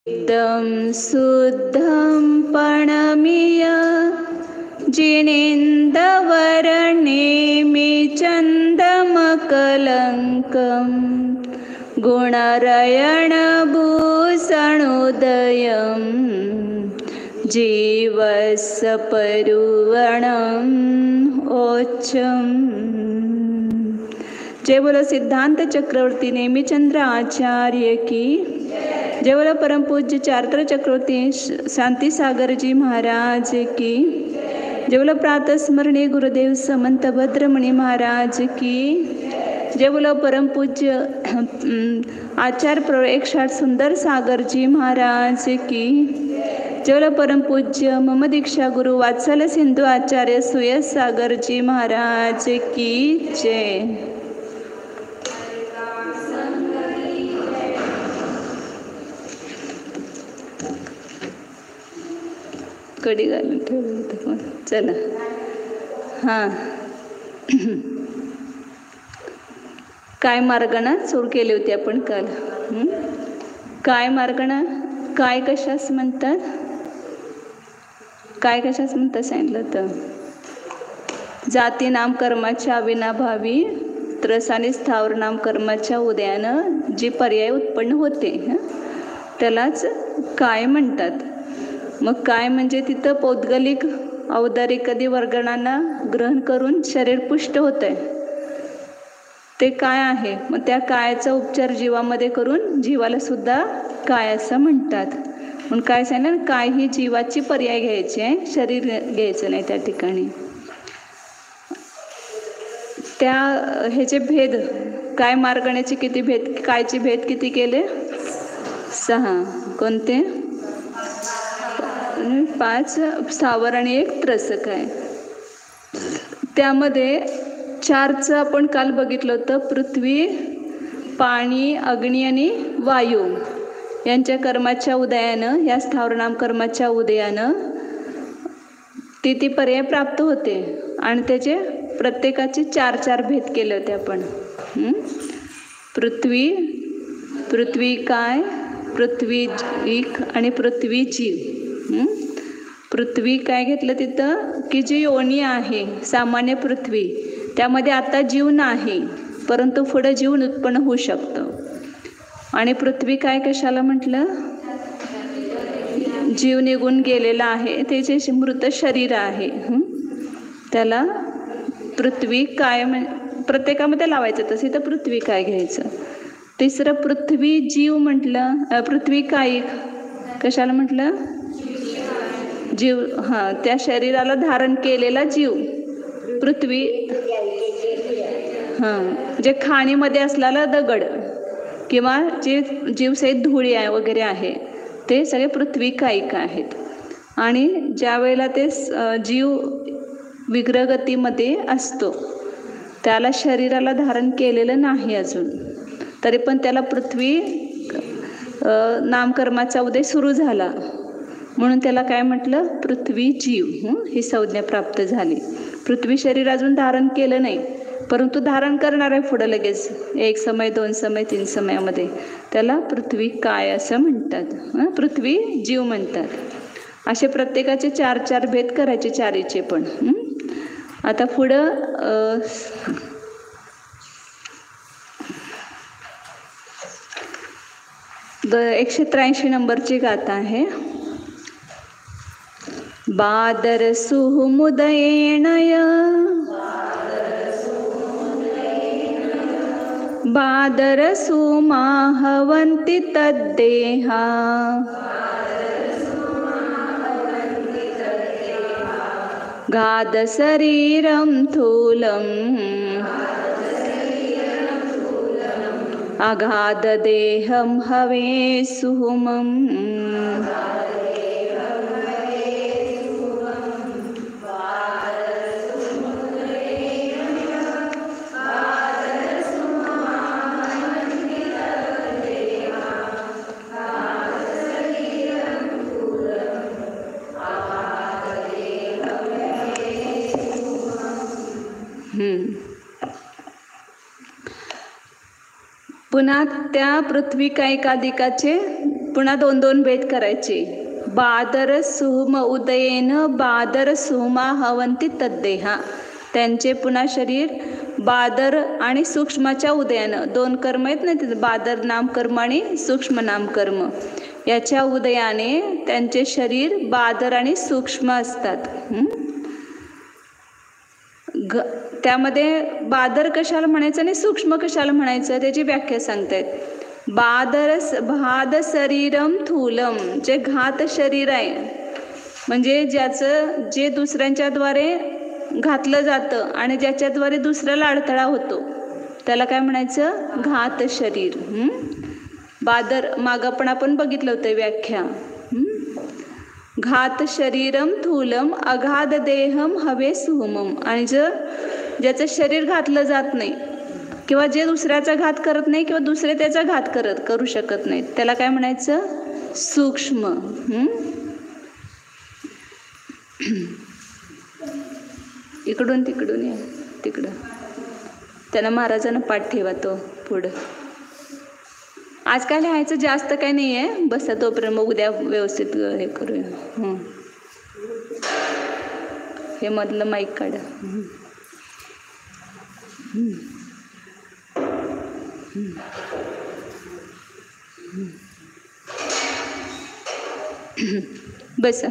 एकदम शुद्धं पणमीय जिनेन्दवरणेमिचन्दमकलङ्कं गुणरयणभूषणोदयं जीवस्सपरुवणम् ओच्चम्। जय बोलो सिद्धांत चक्रवर्ती नेमिचंद्र आचार्य की जय। बोलो परम पूज्य चारत्र चक्रवर्ती शांति सागर जी महाराज की जय। बोलो प्रातः स्मरणीय गुरुदेव समंत भद्रमणि महाराज की जय। बोलो परम पूज्य आचार्य प्रवेक्षाट सुंदर सागर जी महाराज की जय। बोलो परम पूज्य मम दीक्षा गुरु वात्सल सिंधु आचार्य सुयस सागर जी महाराज की जय। कडी घालून ठेवलं होतं. चला हां काय मार्गणा सुरू केली होती आपण काल. काय मार्गणा काय कशास म्हणतात, काय कशास म्हणतात सांगितलं तर जाती नाम कर्माच्या अविनाभावी त्रसाने स्थावर नाम कर्माच्या उदयानं जी पर्याय उत्पन्न होते त्यालाच काय म्हणतात. मग काय म्हणजे तिथं पौद्गलिक औदारिक कधी वर्गणांना ग्रहण करून शरीर पुष्ट होत आहे ते काय आहे. मग त्या कायाचा उपचार जीवामध्ये करून जीवाला सुद्धा काय असं म्हणतात. म्हणून काय सांगितलं, काय ही जीवाची पर्याय घ्यायची आहे, शरीर घ्यायचं नाही त्या ठिकाणी. त्या ह्याचे भेद काय मार्गण्याचे किती भेद, कायचे भेद किती केले 6. कोणते 5 स्थावर आणि 1 त्रसक आहे. त्यामध्ये 4चं आपण काल बघितलं होतं. पृथ्वी, पाणी, अग्नी आणि वायू यांच्या कर्माच्या उदयानं, या स्थावरनाम कर्माच्या उदयानं ती पर्याय प्राप्त होते. आणि त्याचे प्रत्येकाचे 4 भेद केले होते आपण. पृथ्वी काय, पृथ्वी आणि पृथ्वी जीव. पृथ्वी काय घेतलं तिथं की जी योनी आहे सामान्य पृथ्वी, त्यामध्ये आता जीव नाही परंतु पुढे जीवन उत्पन्न होऊ शकतं. आणि पृथ्वी काय कशाला म्हटलं, जीव निघून गेलेला आहे त्याचे मृत शरीर आहे त्याला पृथ्वी काय प्रत्येकामध्ये लावायचं. तसे तर पृथ्वी काय घ्यायचं. 3 पृथ्वी जीव म्हटलं. पृथ्वी काय कशाला म्हटलं, जीव. हां, त्या शरीराला धारण केलेला जीव पृथ्वी. हां, जे खाणीमध्ये असलेला दगड किंवा जे जीवसहित धुळी आहे वगैरे आहे ते सगळे पृथ्वी कायिक आहेत. आणि ज्या वेळेला ते जीव विग्रहगतीमध्ये असतो त्याला शरीराला धारण केलेलं नाही अजून, तरी पण त्याला पृथ्वी नामकर्माचा उदय सुरू झाला म्हणून त्याला काय म्हटलं, पृथ्वी जीव ही संज्ञा प्राप्त झाली. पृथ्वी शरीर अजून धारण केलं नाही परंतु धारण करणार आहे पुढं लगेच 1 समय 2 समय 3 समयामध्ये. त्याला पृथ्वी काय असं म्हणतात, पृथ्वी जीव म्हणतात. असे प्रत्येकाचे 4 भेद करायचे, 4चे पण. आता पुढं 183 नंबरची गाथा आहे. बादर सुमुदयेणय बादर सुमाहवन्ति तद्देहा गाद शरीरं थूलम् अगाध देहं हवे सुहुमम्. पुन्हा त्या पृथ्वी कायिकाधिकाचे पुन्हा 2-2 भेद करायचे. बादर सुहुम उदयेन बादर सुहुमा हवंती तद्देहा. त्यांचे पुन्हा शरीर बादर आणि सूक्ष्माच्या उदयानं, 2 कर्म आहेत ना तिथे, बादर नामकर्म आणि सूक्ष्म नामकर्म, याच्या उदयाने त्यांचे शरीर बादर आणि सूक्ष्म असतात. त्यामध्ये बादर कशाला म्हणायचं आणि सूक्ष्म कशाला म्हणायचं त्याची व्याख्या सांगतायत. भाद शरीरम थूलम, जे घात शरीर आहे म्हणजे जे दुसऱ्यांच्याद्वारे घातलं जातं आणि ज्याच्याद्वारे दुसऱ्याला अडथळा होतो त्याला काय म्हणायचं? घात शरीर. बादर मागं पण आपण बघितलं होतं व्याख्या. घात शरीरम थूलम अगाध देहम हवे सुहुमम. आणि ज्याचं शरीर घातलं जात नाही किंवा जे दुसऱ्याचा घात करत नाही किंवा दुसरे त्याचा घात करू शकत नाहीत त्याला काय म्हणायचं? सूक्ष्म. इकडून तिकडून या तिकडं. त्यांना महाराजांना पाठ ठेवा तो पुढं. आज काय लिहायचं जास्त काय नाही आहे, बसा तोपर्यंत मग उद्या व्यवस्थित हे करूया. हे मधलं माईक काढा. बसा.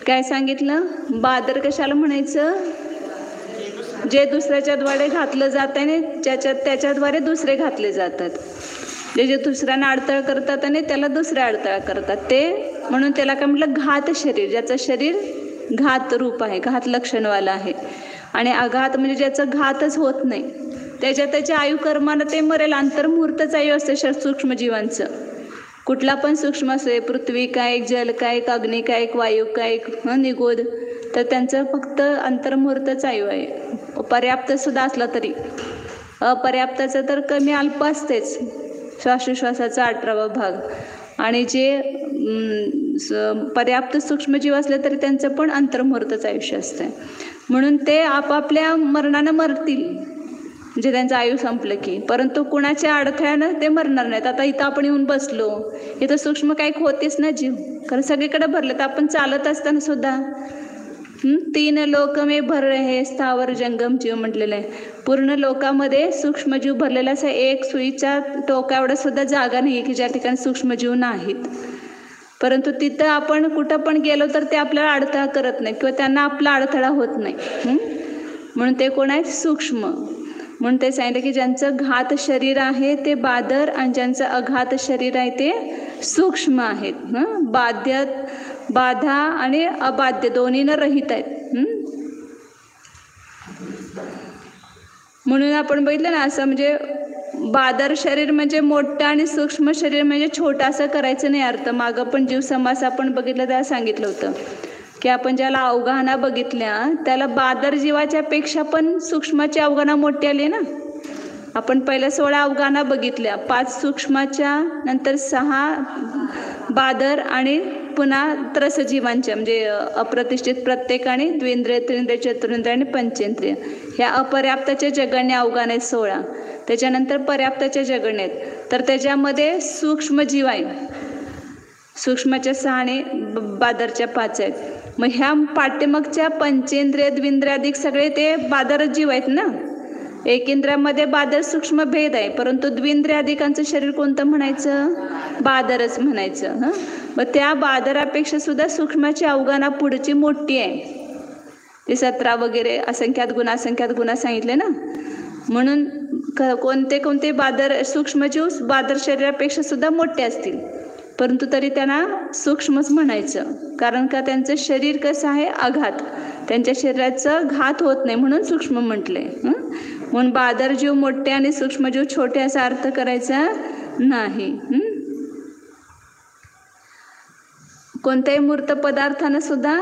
काय सांगितलं? बादर कशाला म्हणायचं? जे दुसऱ्याच्याद्वारे घातलं जात आहे त्याच्याद्वारे दुसरे घातले जातात. जे दुसऱ्यांना अडथळा करतात आणि त्याला दुसरे अडथळा करतात ते, म्हणून त्याला काय म्हटलं? घात शरीर. ज्याचं शरीर घात रूप आहे, घात लक्षणवाला आहे. आणि अघात म्हणजे ज्याचं घातच होत नाही, त्याच्या आयुकर्मानं ते मरेल. अंतर्मुहूर्तच आयु असते सूक्ष्म जीवांचं. कुठला पण सूक्ष्म असो, पृथ्वी काय, जल काय, अग्नी काय, वायू काय, निगोद, तर त्यांचं फक्त अंतर्मुहूर्तच आयु आहे. पर्याप्त सुद्धा असला तरी अपर्याप्ताचं तर कमी अल्प असतेच, श्वासोश्वासाचा 18वा भाग. आणि जे पर्याप्त सूक्ष्मजीव असले तरी त्यांचं पण अंतर्मुहूर्तच आयुष्य असतं. म्हणून ते आपापल्या मरणानं मरतील, म्हणजे त्यांचं आयु संपलं की. परंतु कुणाच्या अडथळ्यानं ते मरणार नाहीत. आता इथं आपण येऊन बसलो, इथं सूक्ष्म काही होतेच ना जीव, कारण सगळीकडे भरले. तर आपण चालत असताना सुद्धा 3 लोक मे भर रहे स्थावर जंगम जीव म्हटलेलं आहे. पूर्ण लोकामध्ये सूक्ष्मजीव भरलेला असं एक सुईच्या टोका एवढं सुद्धा जागा नाही की ज्या ठिकाणी सूक्ष्मजीव नाहीत. परंतु तिथं आपण कुठं पण गेलो तर ते आपल्याला अडथळा करत नाही किंवा त्यांना आपला अडथळा होत नाही. म्हणून ते कोण आहेत? सूक्ष्म. म्हणून ते सांगितलं की ज्यांचं घात शरीर आहे ते बादर आणि ज्यांचं अघात शरीर आहे ते सूक्ष्म आहेत. बाधा आणि अबाध्य दोन्हीनं रहित आहेत. म्हणून आपण बघितलं ना, असं म्हणजे बादर शरीर म्हणजे मोठं आणि सूक्ष्म शरीर म्हणजे छोटं असं करायचं नाही अर्थ. मागं पण जीव समास आपण बघितलं त्याला सांगितलं होतं की आपण ज्याला अवगाहना बघितल्या त्याला बादर जीवाच्या पेक्षा पण सूक्ष्माची अवगाहना मोठी आली ना. आपण पहिल्या 16 अवगाहना बघितल्या, 5 सूक्ष्माच्या, नंतर 6 बादर आणि पुन्हा त्रसजीवांच्या म्हणजे अप्रतिष्ठित प्रत्येक आणि द्विंद्रिय, त्रिंद्रिय, चतुरिंद्रिय आणि पंचेंद्रिय. ह्या अपर्याप्ताच्या जगण्या अवगाहना आहेत 16. त्याच्यानंतर पर्याप्ताच्या जगण्या आहेत. तर त्याच्यामध्ये सूक्ष्मजीव आहे, सूक्ष्माच्या 6 आणि बादरच्या 5 आहेत. मग ह्या पाठ्यमागच्या पंचेंद्रिय, द्विंद्रियाधिक सगळे ते बादरच जीव आहेत ना. एकेंद्रियामध्ये बादर सूक्ष्म भेद आहे, परंतु द्विंद्रियाधिकांचं शरीर कोणतं म्हणायचं? बादरच म्हणायचं. मग त्या बादरापेक्षा सुद्धा सूक्ष्माची अवगाहना पुढची मोठी आहे. ते 17 वगैरे असंख्यात गुणा सांगितले ना. म्हणून कोणते बादर सूक्ष्मजीव बादर शरीरापेक्षा सुद्धा मोठे असतील, परंतु तरी त्यांना सूक्ष्मच म्हणायचं. कारण का? त्यांचं शरीर कसं आहे? अघात. त्यांच्या शरीराचं घात होत नाही म्हणून सूक्ष्म म्हटलंय. म्हणून बादर जीव मोठे आणि सूक्ष्मजीव छोटे असा अर्थ करायचा नाही. कोणत्याही मूर्त पदार्थानं सुद्धा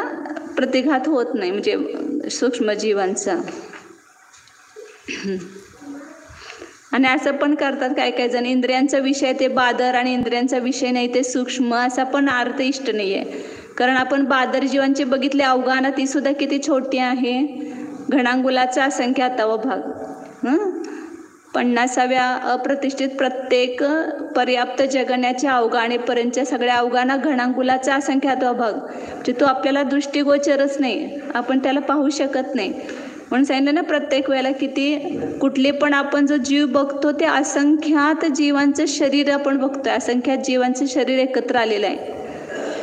प्रतिघात होत नाही म्हणजे सूक्ष्मजीवांचा. आणि असं पण करतात काय जण, इंद्रियांचा विषय ते बादर आणि इंद्रियांचा विषय नाही ते सूक्ष्म, असा पण अर्थ इष्ट नाही आहे. कारण आपण बादर जीवांची बघितली अवगाहना, ती सुद्धा किती छोटी आहे. घणांगुलाचा असंख्यातावा भाग. 50व्या अप्रतिष्ठित प्रत्येक पर्याप्त जगण्याच्या अवघाणेपर्यंतच्या सगळ्या अवघाना घणांगुलाचा असंख्यात्वा भाग, म्हणजे तो आपल्याला दृष्टिगोचरच नाही, आपण त्याला पाहू शकत नाही. म्हणून सांगितलं ना, प्रत्येक वेळेला किती कुठले पण आपण जो जीव बघतो ते असंख्यात जीवांचं शरीर आपण बघतोय, असंख्यात जीवांचं शरीर एकत्र आलेलं आहे,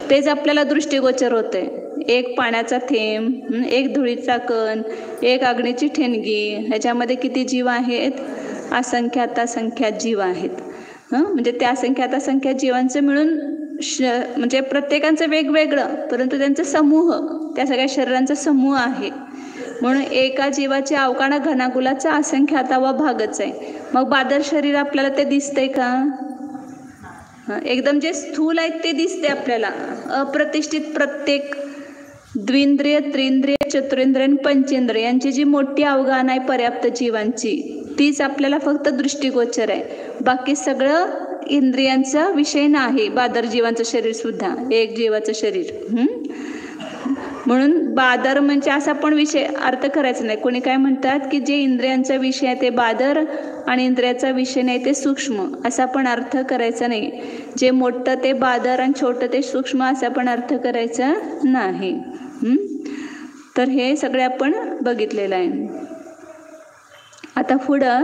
तेच आपल्याला दृष्टिगोचर होतंय. एक पाण्याचा थेंब, एक धुळीचा कण, एक अग्नीची ठिणगी, ह्याच्यामध्ये किती जीव आहेत? असंख्यात जीव आहेत. म्हणजे त्या असंख्यात जीवांचं मिळून म्हणजे प्रत्येकांचं वेगवेगळं, परंतु त्यांचा समूह, त्या सगळ्या शरीरांचा समूह आहे. म्हणून एका जीवाच्या अवकाना घनाकुलाचा असंख्यातावा भागच आहे. मग बादर शरीर आपल्याला ते दिसतंय का? एकदम जे स्थूल आहेत ते दिसते आपल्याला. अप्रतिष्ठित प्रत्येक द्विंद्रिय, त्रिंद्रिय, चतुरेंद्रिय आणि पंचेंद्रिय यांची जी मोठी अवगान आहे पर्याप्त जीवांची, तीच आपल्याला फक्त दृष्टिगोचर आहे. बाकी सगळं इंद्रियांचा विषय नाही. बादर जीवांचं शरीर सुद्धा एक जीवाचं शरीर. म्हणून बादर म्हणजे असा पण विषय अर्थ करायचा नाही. कोणी काय म्हणतात की जे इंद्रियांचा विषय आहे ते बादर आणि इंद्रियाचा विषय नाही ते सूक्ष्म, असा पण अर्थ करायचा नाही. जे मोठं ते बादर आणि छोटं ते सूक्ष्म, असा पण अर्थ करायचा नाही. तर हे सगळे आपण बघितलेलं आहे. आता पुढं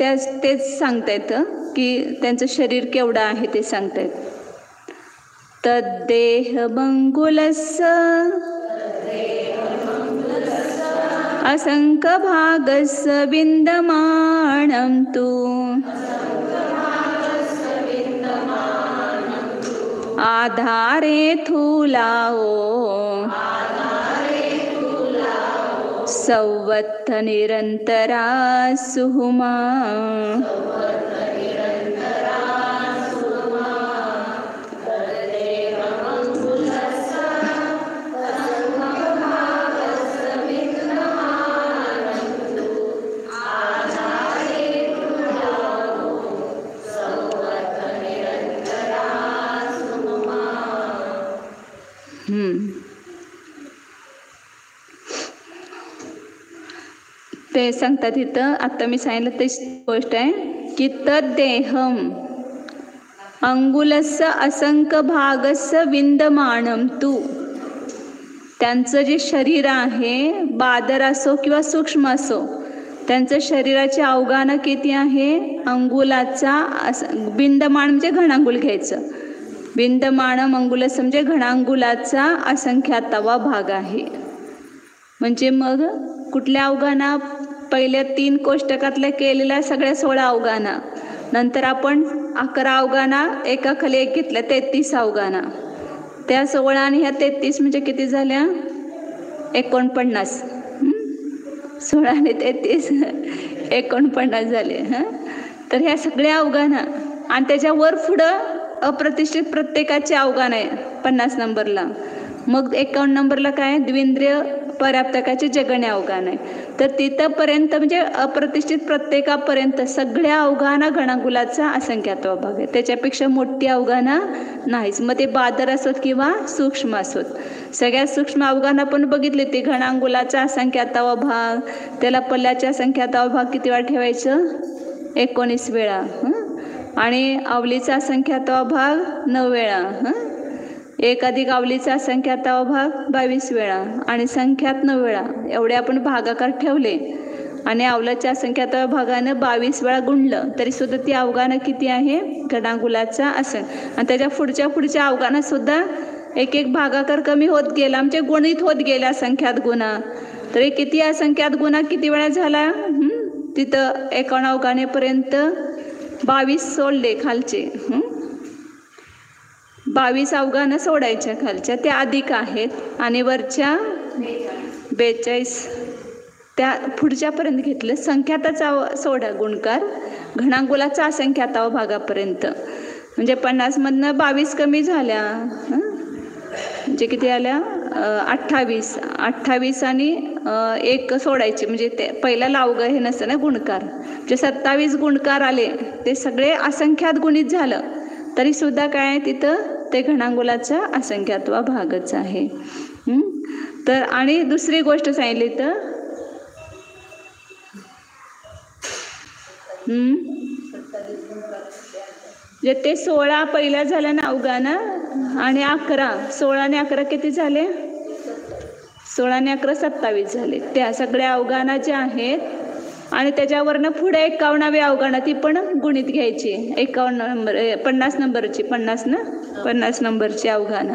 तेच सांगता येतं की त्यांचं शरीर केवढं आहे ते सांगता येतं. तद्देह मंगुलस्य असंख्य भागस्य विद्यमानं तु आधारे थूलाओ संवत्थ निरंतरा सुहुमा. ते सांगतात इथं, आता मी सांगितलं तेच गोष्ट आहे की तद्देहम अंगुलस्य असंख्य भागस्य विद्यमानं तु. त्यांचं जे शरीर आहे, बादर असो किंवा सूक्ष्म असो, त्यांचं शरीराची अवगानं किती आहे? अंगुलाचा विद्यमान म्हणजे घणांगुल घ्यायचं. विद्यमानं अंगुलस्य म्हणजे घणांगुलाचा असंख्यातावा भाग आहे. म्हणजे मग कुठल्या अवगाना? पहिल्या 3 कोष्टकातल्या केलेल्या सगळ्या 16 अवगाना, नंतर आपण 11 अवगाना एकाखाली एक घेतल्या, 33 अवगाना. त्या 16 आणि ह्या 33 म्हणजे किती झाल्या? 49. 16 आणि 33 49 झाले. तर ह्या सगळ्या अवगाना आणि त्याच्यावर पुढं अप्रतिष्ठित प्रत्येकाचे अवगान आहे 50 नंबरला. मग 51 नंबरला काय? द्विंद्रिय पर्याप्तकाचे जगणे अवगान आहे. तर तिथंपर्यंत म्हणजे अप्रतिष्ठित प्रत्येकापर्यंत सगळ्या अवगाना घणांगुलाचा असंख्यात्वा भाग आहे. त्याच्यापेक्षा मोठी अवगाना नाहीच. मग ते बादर असोत किंवा सूक्ष्म असोत, सगळ्यात सूक्ष्म अवगान आपण बघितले ते घणांगुलाचा असंख्यात्वा भाग. त्याला पल्ल्याच्या असंख्यात्वा भाग किती वेळा ठेवायचं? 19 वेळा. आणि अवलीचा असंख्यात्वा भाग 9 वेळा. एक अधिक अवलीचा असंख्यात्वा भाग 22 वेळा आणि संख्यात 9 वेळा. एवढे आपण भागाकार ठेवले आणि अवलाच्या असंख्यात्वा भागानं 22 वेळा गुणलं तरी सुद्धा ती अवगानं किती आहे? घणांगुलाचा आणि त्याच्या पुढच्या अवगानात सुद्धा एक भागाकार कमी होत गेला, म्हणजे गुणित होत गेला संख्यात गुणा. तरी किती असंख्यात गुणा किती वेळा झाला? तिथं 51 अवगानेपर्यंत 22 सोडले खालचे. 22 अवगानं सोडायच्या खालच्या, त्या अधिक आहेत आणि वरच्या 42 त्या पुढच्यापर्यंत घेतलं. संख्याताचा सोडा गुणकार घणांगुलाचा असंख्यातावा भागापर्यंत, म्हणजे 50 मधनं 22 कमी झाल्या, म्हणजे किती आल्या? 28 आणि 1 सोडायचे, म्हणजे ते पहिल्याला अवघं हे नसतं ना गुणकार, म्हणजे 27 गुणकार आले. ते सगळे असंख्यात गुणित झालं तरी सुद्धा काय तिथं ते घणांगुलाचा असंख्यात्वा भागच आहे. तर आणि दुसरी गोष्ट सांगितली तर जे ते 16 पहिल्या झाल्या ना अवगाना, आणि 11, 16 आणि 11 किती झाले? 16 आणि 11 27 झाले. त्या सगळ्या अवगाना ज्या आहेत, आणि त्याच्यावरनं पुढे 51वी अवगाना ती पण गुणित घ्यायची. 51 नंबर 50 नंबरची 50 नंबरची अवगाना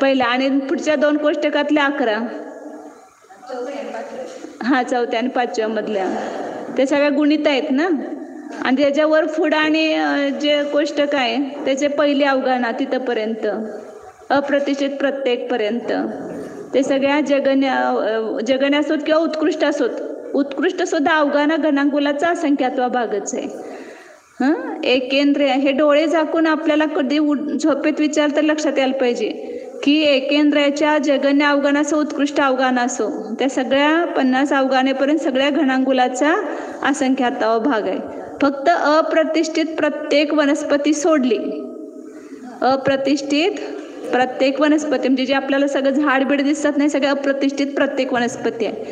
पहिला, आणि पुढच्या 2 कोष्टकातल्या 11. हा, 4थ्या आणि 5व्या मधल्या ते सगळ्या गुणित आहेत ना. आणि त्याच्यावर पुढं आणि जे कोष्टक आहे त्याचे पहिली अवगाना तिथपर्यंत, अप्रतिष्ठित प्रत्येकपर्यंत, ते सगळ्या जगण्य असोत किंवा उत्कृष्ट असोत. उत्कृष्ट सुद्धा अवगाना घनांकुलाचा असंख्यात्वा भागच आहे. एकेंद्रिय हे डोळे झाकून आपल्याला कधी झोपेत विचार तर लक्षात यायला पाहिजे की एकेंद्रियाच्या जगन्य अवगान असो, उत्कृष्ट अवगान असो, त्या सगळ्या 50 अवगानेपर्यंत सगळ्या घनांकुलाचा असंख्यात्वा भाग आहे. फक्त अप्रतिष्ठित प्रत्येक वनस्पती सोडली, अप्रतिष्ठित प्रत्येक वनस्पती म्हणजे जे आपल्याला सगळं झाडबीड दिसत नाही, सगळं अप्रतिष्ठित प्रत्येक वनस्पती आहे,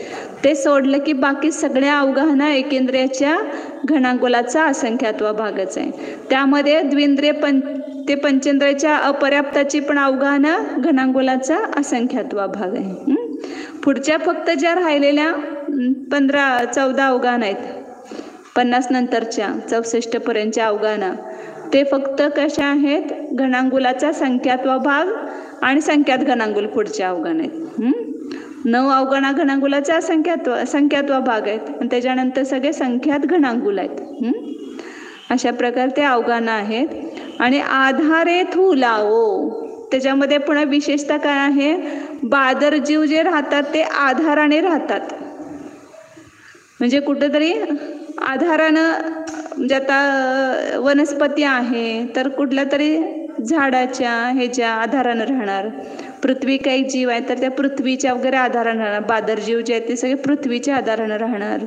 ते सोडलं की बाकी सगळ्या अवगाहना एकेंद्रियाच्या घनांकुलाचा असंख्यात्वा भागच आहे. त्यामध्ये द्विंद्रिय ते पंचेंद्रियाच्या अपर्याप्ताची पण अवगाहना घनांकुलाचा असंख्यात्वा भाग आहे. पुढच्या फक्त ज्या राहिलेल्या 14 अवगाहना आहेत 50 नंतरच्या 64 पर्यंतच्या अवगाहना, ते फक्त कशा आहेत? घनांकुलाचा संख्यात्वा भाग आणि संख्यात घनांकुल पुढच्या अवगान आहेत. 9 अवगाना घनांकुलाचा संख्यात्वा भाग आहेत, आणि त्याच्यानंतर सगळे संख्यात घनांकुल आहेत. अशा प्रकारे ते अवगाना आहेत. आणि आधारे थुलाओ, त्याच्यामध्ये पुन्हा विशेषता काय आहे? बादर जीव जे राहतात ते आधाराने राहतात. म्हणजे कुठेतरी आधारानं, म्हणजे आता वनस्पती आहे तर कुठल्या तरी झाडाच्या ह्याच्या आधारानं राहणार. पृथ्वी काही जीव आहे तर त्या पृथ्वीच्या वगैरे आधारानं राहणार. बादर जीव जे आहेत ते सगळे पृथ्वीच्या आधारानं राहणार.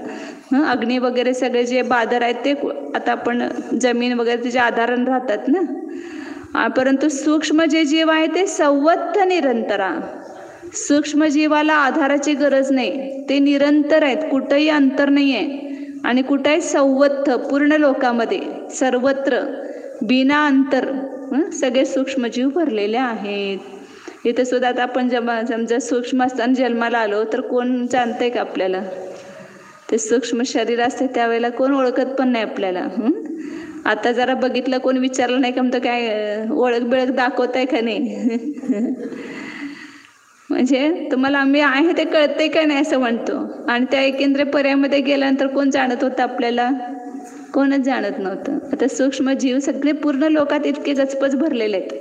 अग्नी वगैरे सगळे जे बादर आहेत ते आता आपण जमीन वगैरे त्याच्या आधारानं राहतात ना. परंतु सूक्ष्म जे जीव आहे ते संवत्त निरंतरा. सूक्ष्म जीवाला आधाराची गरज नाही, ते निरंतर आहेत, कुठंही अंतर नाही आहे. आणि कुठंही संवत्त, पूर्ण लोकामध्ये सर्वत्र बिना अंतर सगळे सूक्ष्मजीव भरलेले आहेत. इथं सुद्धा आता आपण समजा सूक्ष्म असताना जन्माला आलो तर कोण जाणतंय का आपल्याला? ते सूक्ष्म शरीर असते त्यावेळेला कोण ओळखत पण नाही आपल्याला. आता जरा बघितलं, कोण विचारलं नाही का म्हणतं काय ओळख बिळख दाखवताय का नाही? म्हणजे तुम्हाला आम्ही आहे ते कळतंय का नाही असं म्हणतो. आणि त्या एकेंद्रिय पर्यायामध्ये गेल्यानंतर कोण जाणत होतं आपल्याला? कोणच जाणत नव्हतं. आता सूक्ष्म जीव सगळे पूर्ण लोकात इतके गचपच भरलेले आहेत.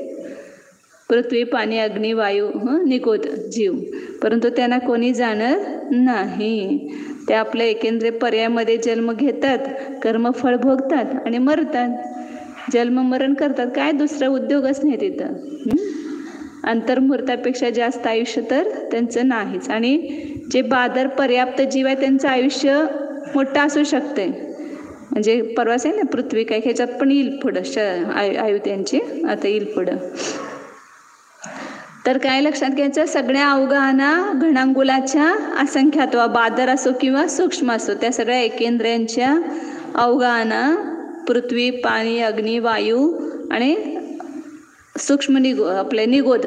पृथ्वी, पाणी, अग्नी, वायू, निगोद जीव, परंतु त्यांना कोणी जाणत नाही. ते आपल्या एकेंद्रिय पर्यायामध्ये जन्म घेतात, कर्मफळ भोगतात आणि मरतात. जन्म मरण करतात, काय दुसरा उद्योगच नाही तिथं. अंतर्मुहूर्तापेक्षा जास्त आयुष्य तर त्यांचं नाहीच. आणि जे बादर पर्याप्त जीव आहे त्यांचं आयुष्य मोठं असू शकते. म्हणजे परवाच आहे ना पृथ्वी काय, ह्याच्यात पण येईल पुढं आयु त्यांची, आता येईल पुढं. तर काय लक्षात घ्यायचं? सगळ्या अवगाहना घनांकुलाच्या असंख्यात्वा, बादर असो किंवा सूक्ष्म असो, त्या सगळ्या एकेंद्रियांच्या अवगाहना पृथ्वी, पाणी, अग्नी, वायू आणि सूक्ष्म आपले निगोद,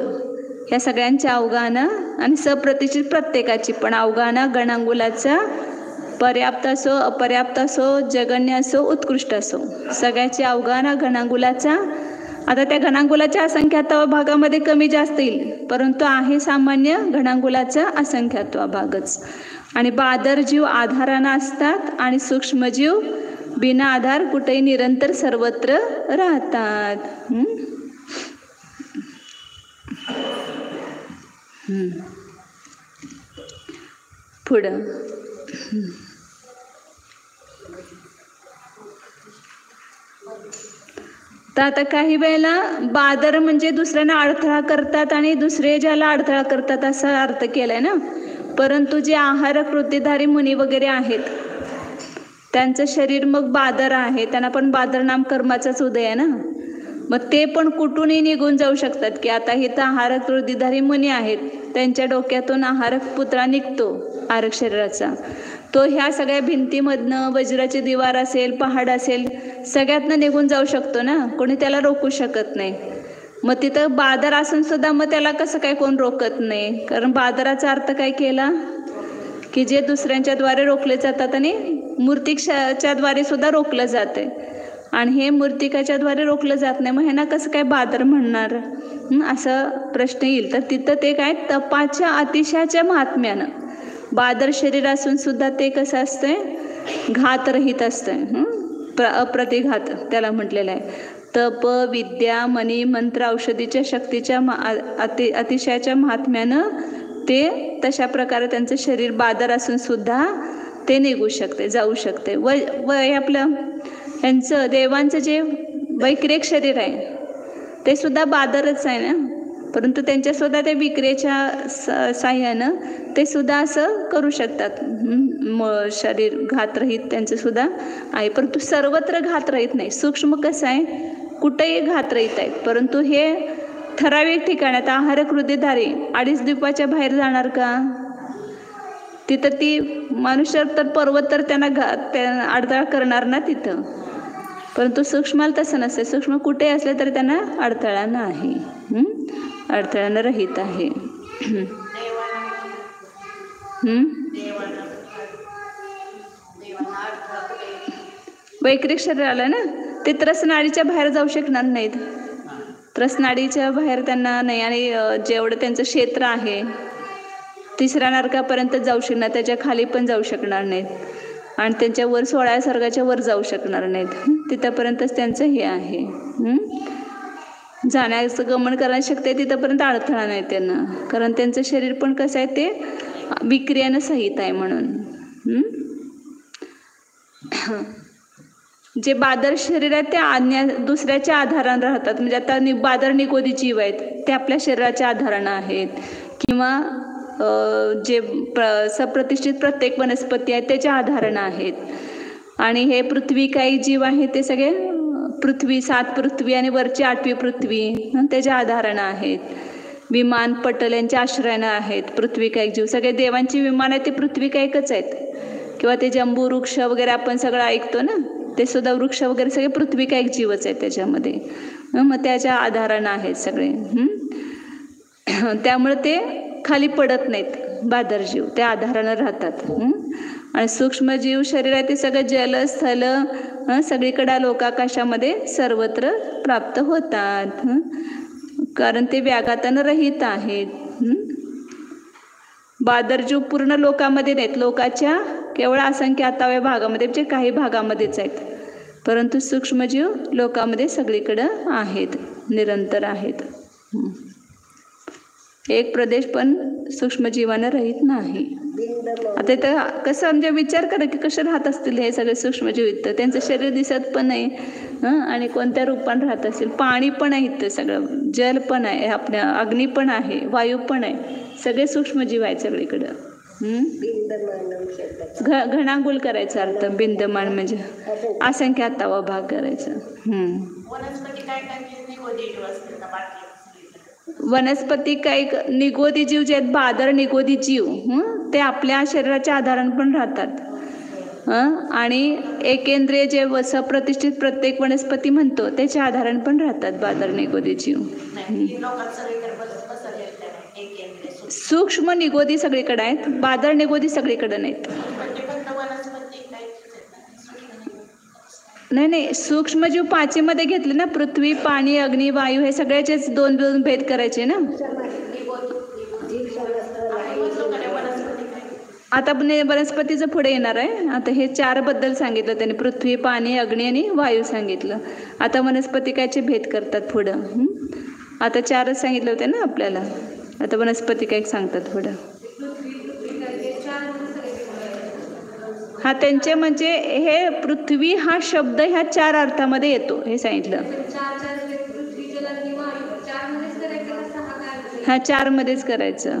ह्या सगळ्यांच्या अवगाहना आणि सप्रतिष्ठित प्रत्येकाची पण अवगाहना घनांकुलाचा पर्याप्त असो, अपर्याप्त असो, जगन्य असो, उत्कृष्ट असो, सगळ्याची अवगाहना घनांकुलाचा. आता त्या घनांकुलाच्या असंख्यात्वा भागामध्ये कमी जास्त येईल, परंतु आहे सामान्य घनांकुलाचा असंख्यात्वा भागच. आणि बादर जीव आधारानं असतात आणि सूक्ष्मजीव बिना आधार कुठेही निरंतर सर्वत्र राहतात. पुढं तर आता काही वेळेला बादर म्हणजे दुसऱ्यांना अडथळा करतात आणि दुसरे ज्याला अडथळा करतात असा अर्थ केलाय ना. परंतु जे आहार कृतीधारी मुनी वगैरे आहेत त्यांचं शरीर मग बादर आहे, त्यांना पण बादर नाम कर्माचाच उदय आहे ना. मग ते पण कुठूनही निघून जाऊ शकतात की आता हे तर आहारक कृतीधारी मुनी आहेत, त्यांच्या डोक्यातून आहारक पुतळा निघतो आहारक शरीराचा, तो ह्या सगळ्या भिंतीमधनं वज्राचे दिवार असेल, पहाड असेल, सगळ्यातनं निघून जाऊ शकतो ना, कोणी त्याला रोखू शकत नाही. मग तिथं बादर असून सुद्धा मग त्याला कसं काय कोण रोकत नाही? कारण बादराचा अर्थ काय केला की जे दुसऱ्यांच्या द्वारे रोखले जातात आणि मूर्तिकाच्या द्वारे सुद्धा रोखलं जाते, आणि हे मूर्तिकाच्या द्वारे रोखलं जात नाही, मग ह्यांना कसं काय बादर म्हणणार? असं प्रश्न येईल. तर तिथं ते काय तपाच्या अतिशयाच्या महात्म्यानं बादर शरीर असून सुद्धा ते कसं असतंय, घातरहित असतंय, अप्रतिघात त्याला म्हटलेलं आहे. तप, विद्या, मनी, मंत्र, औषधीच्या शक्तीच्या अतिशयाच्या महात्म्यानं ते तशा प्रकारे त्यांचं शरीर बादर असून सुद्धा ते निघू शकते, जाऊ शकते. व आपलं यांचं देवांचं जे वैक्रिक शरीर आहे ते सुद्धा बादरच आहे ना, परंतु त्यांच्यासुद्धा ते विक्रेच्या साह्यानं ते सुद्धा असं करू शकतात. शरीर घातरहित त्यांचं सुद्धा आहे, परंतु सर्वत्र घातरहित नाही. सूक्ष्म कसं आहे, कुठेही घातरहित आहेत, परंतु हे ठराविक ठिकाणात आहार कृतीधारी 2.5 द्वीपाच्या बाहेर जाणार का? तिथं ती मनुष्य तर पर्वत तर त्यांना अडथळा करणार ना तिथं, परंतु सूक्ष्माला तसं नसते. सूक्ष्म कुठे असले तरी त्यांना अडथळा नाही, अडथळ्यानं रहित आहे. वैक्रिक शरीर आलं ना, ते त्रसनाडीच्या बाहेर जाऊ शकणार नाहीत. त्रसनाडीच्या बाहेर त्यांना नाही, आणि जेवढं त्यांचं क्षेत्र आहे 3ऱ्या नरकापर्यंत जाऊ शकणार, त्याच्या खाली पण जाऊ शकणार नाहीत, आणि त्यांच्या वर 16 स्वर्गाच्या वर जाऊ शकणार नाहीत. तिथंपर्यंतच त्यांचं हे आहे. जाण्याचं गमन करायला शक्य आहे, तिथंपर्यंत अडथळा नाही त्यांना, कारण त्यांचं शरीर पण कसं आहे, ते विक्रियानं सहित आहे म्हणून. जे बादर शरीर आहे ते दुसऱ्याच्या आधारानं राहतात. म्हणजे आता बादर निगोदी जीव आहेत ते आपल्या शरीराच्या आधारानं आहेत, किंवा जे सप्रतिष्ठित प्रत्येक वनस्पती आहेत त्याच्या आधारानं आहेत. आणि हे पृथ्वी काही जीव आहेत ते सगळे पृथ्वी, 7 पृथ्वी आणि वरची 8वी पृथ्वी त्याच्या आधारानं आहेत. विमान, पटल यांच्या आश्रयानं आहेत पृथ्वी काही जीव. सगळे देवांची विमान आहेत ते पृथ्वी कायकच आहेत, किंवा ते जंबू वृक्ष वगैरे आपण सगळं ऐकतो ना, ते सुद्धा वृक्ष वगैरे सगळे पृथ्वी काही जीवच आहेत त्याच्यामध्ये. मग त्याच्या आधारानं आहेत सगळे. त्यामुळे ते खाली पडत नाहीत बादर जीव, त्या आधारानं राहतात. आणि सूक्ष्म जीव शरीर आहे ते सगळं जल, स्थल, सगळीकडे लोकाकाशामध्ये सर्वत्र प्राप्त होतात, कारण ते व्याघातानं रहित आहेत. बादर जीव पूर्ण लोकामध्ये नाहीत, लोकाच्या केवळ असंख्य 8व्या भागामध्ये, म्हणजे काही भागामध्येच आहेत, परंतु सूक्ष्मजीव लोकामध्ये सगळीकडं आहेत, निरंतर आहेत. एक प्रदेश पण सूक्ष्मजीवानं रहित नाही. आता इथं कसं म्हणजे विचार करा की कसे राहत असतील हे सगळे सूक्ष्मजीव इथं. त्यांचं शरीर दिसत पण नाही, आणि कोणत्या रूपाने राहत असतील. पाणी पण आहे इथं सगळं, जल पण आहे, आपल्या अग्नी पण आहे, वायू पण आहे, सगळे सूक्ष्मजीव आहेत सगळीकडं. घणागुल करायचा अर्थ बिंदमान म्हणजे असंख्य 8वा भाग करायचा. वनस्पती काही निगोदी जीव जे आहेत, बादर निगोदी जीव, ते आपल्या शरीराच्या आधारानं पण राहतात, आणि एकेंद्रिय जे सप्रतिष्ठित प्रत्येक वनस्पती म्हणतो त्याच्या आधारानं पण राहतात बादर निगोदी जीव. सूक्ष्म निगोदी सगळीकडे आहेत, बादर निगोदी सगळीकडे नाहीत. नाही, सूक्ष्मजीव 5मध्ये घेतले ना, पृथ्वी, पाणी, अग्नी, वायू, हे सगळ्याचेच 2 भेद करायचे ना. आता वनस्पतीचं पुढे येणार आहे. आता हे 4 बद्दल सांगितलं त्याने, पृथ्वी, पाणी, अग्नी आणि वायू सांगितलं. आता वनस्पती कायचे भेद करतात पुढं. आता 4च सांगितलं होते ना आपल्याला, आता वनस्पती काय सांगतात पुढं. हा त्यांचे म्हणजे हे पृथ्वी हा शब्द ह्या 4 अर्थामध्ये येतो हे सांगितलं. हा 4 मध्येच करायचं.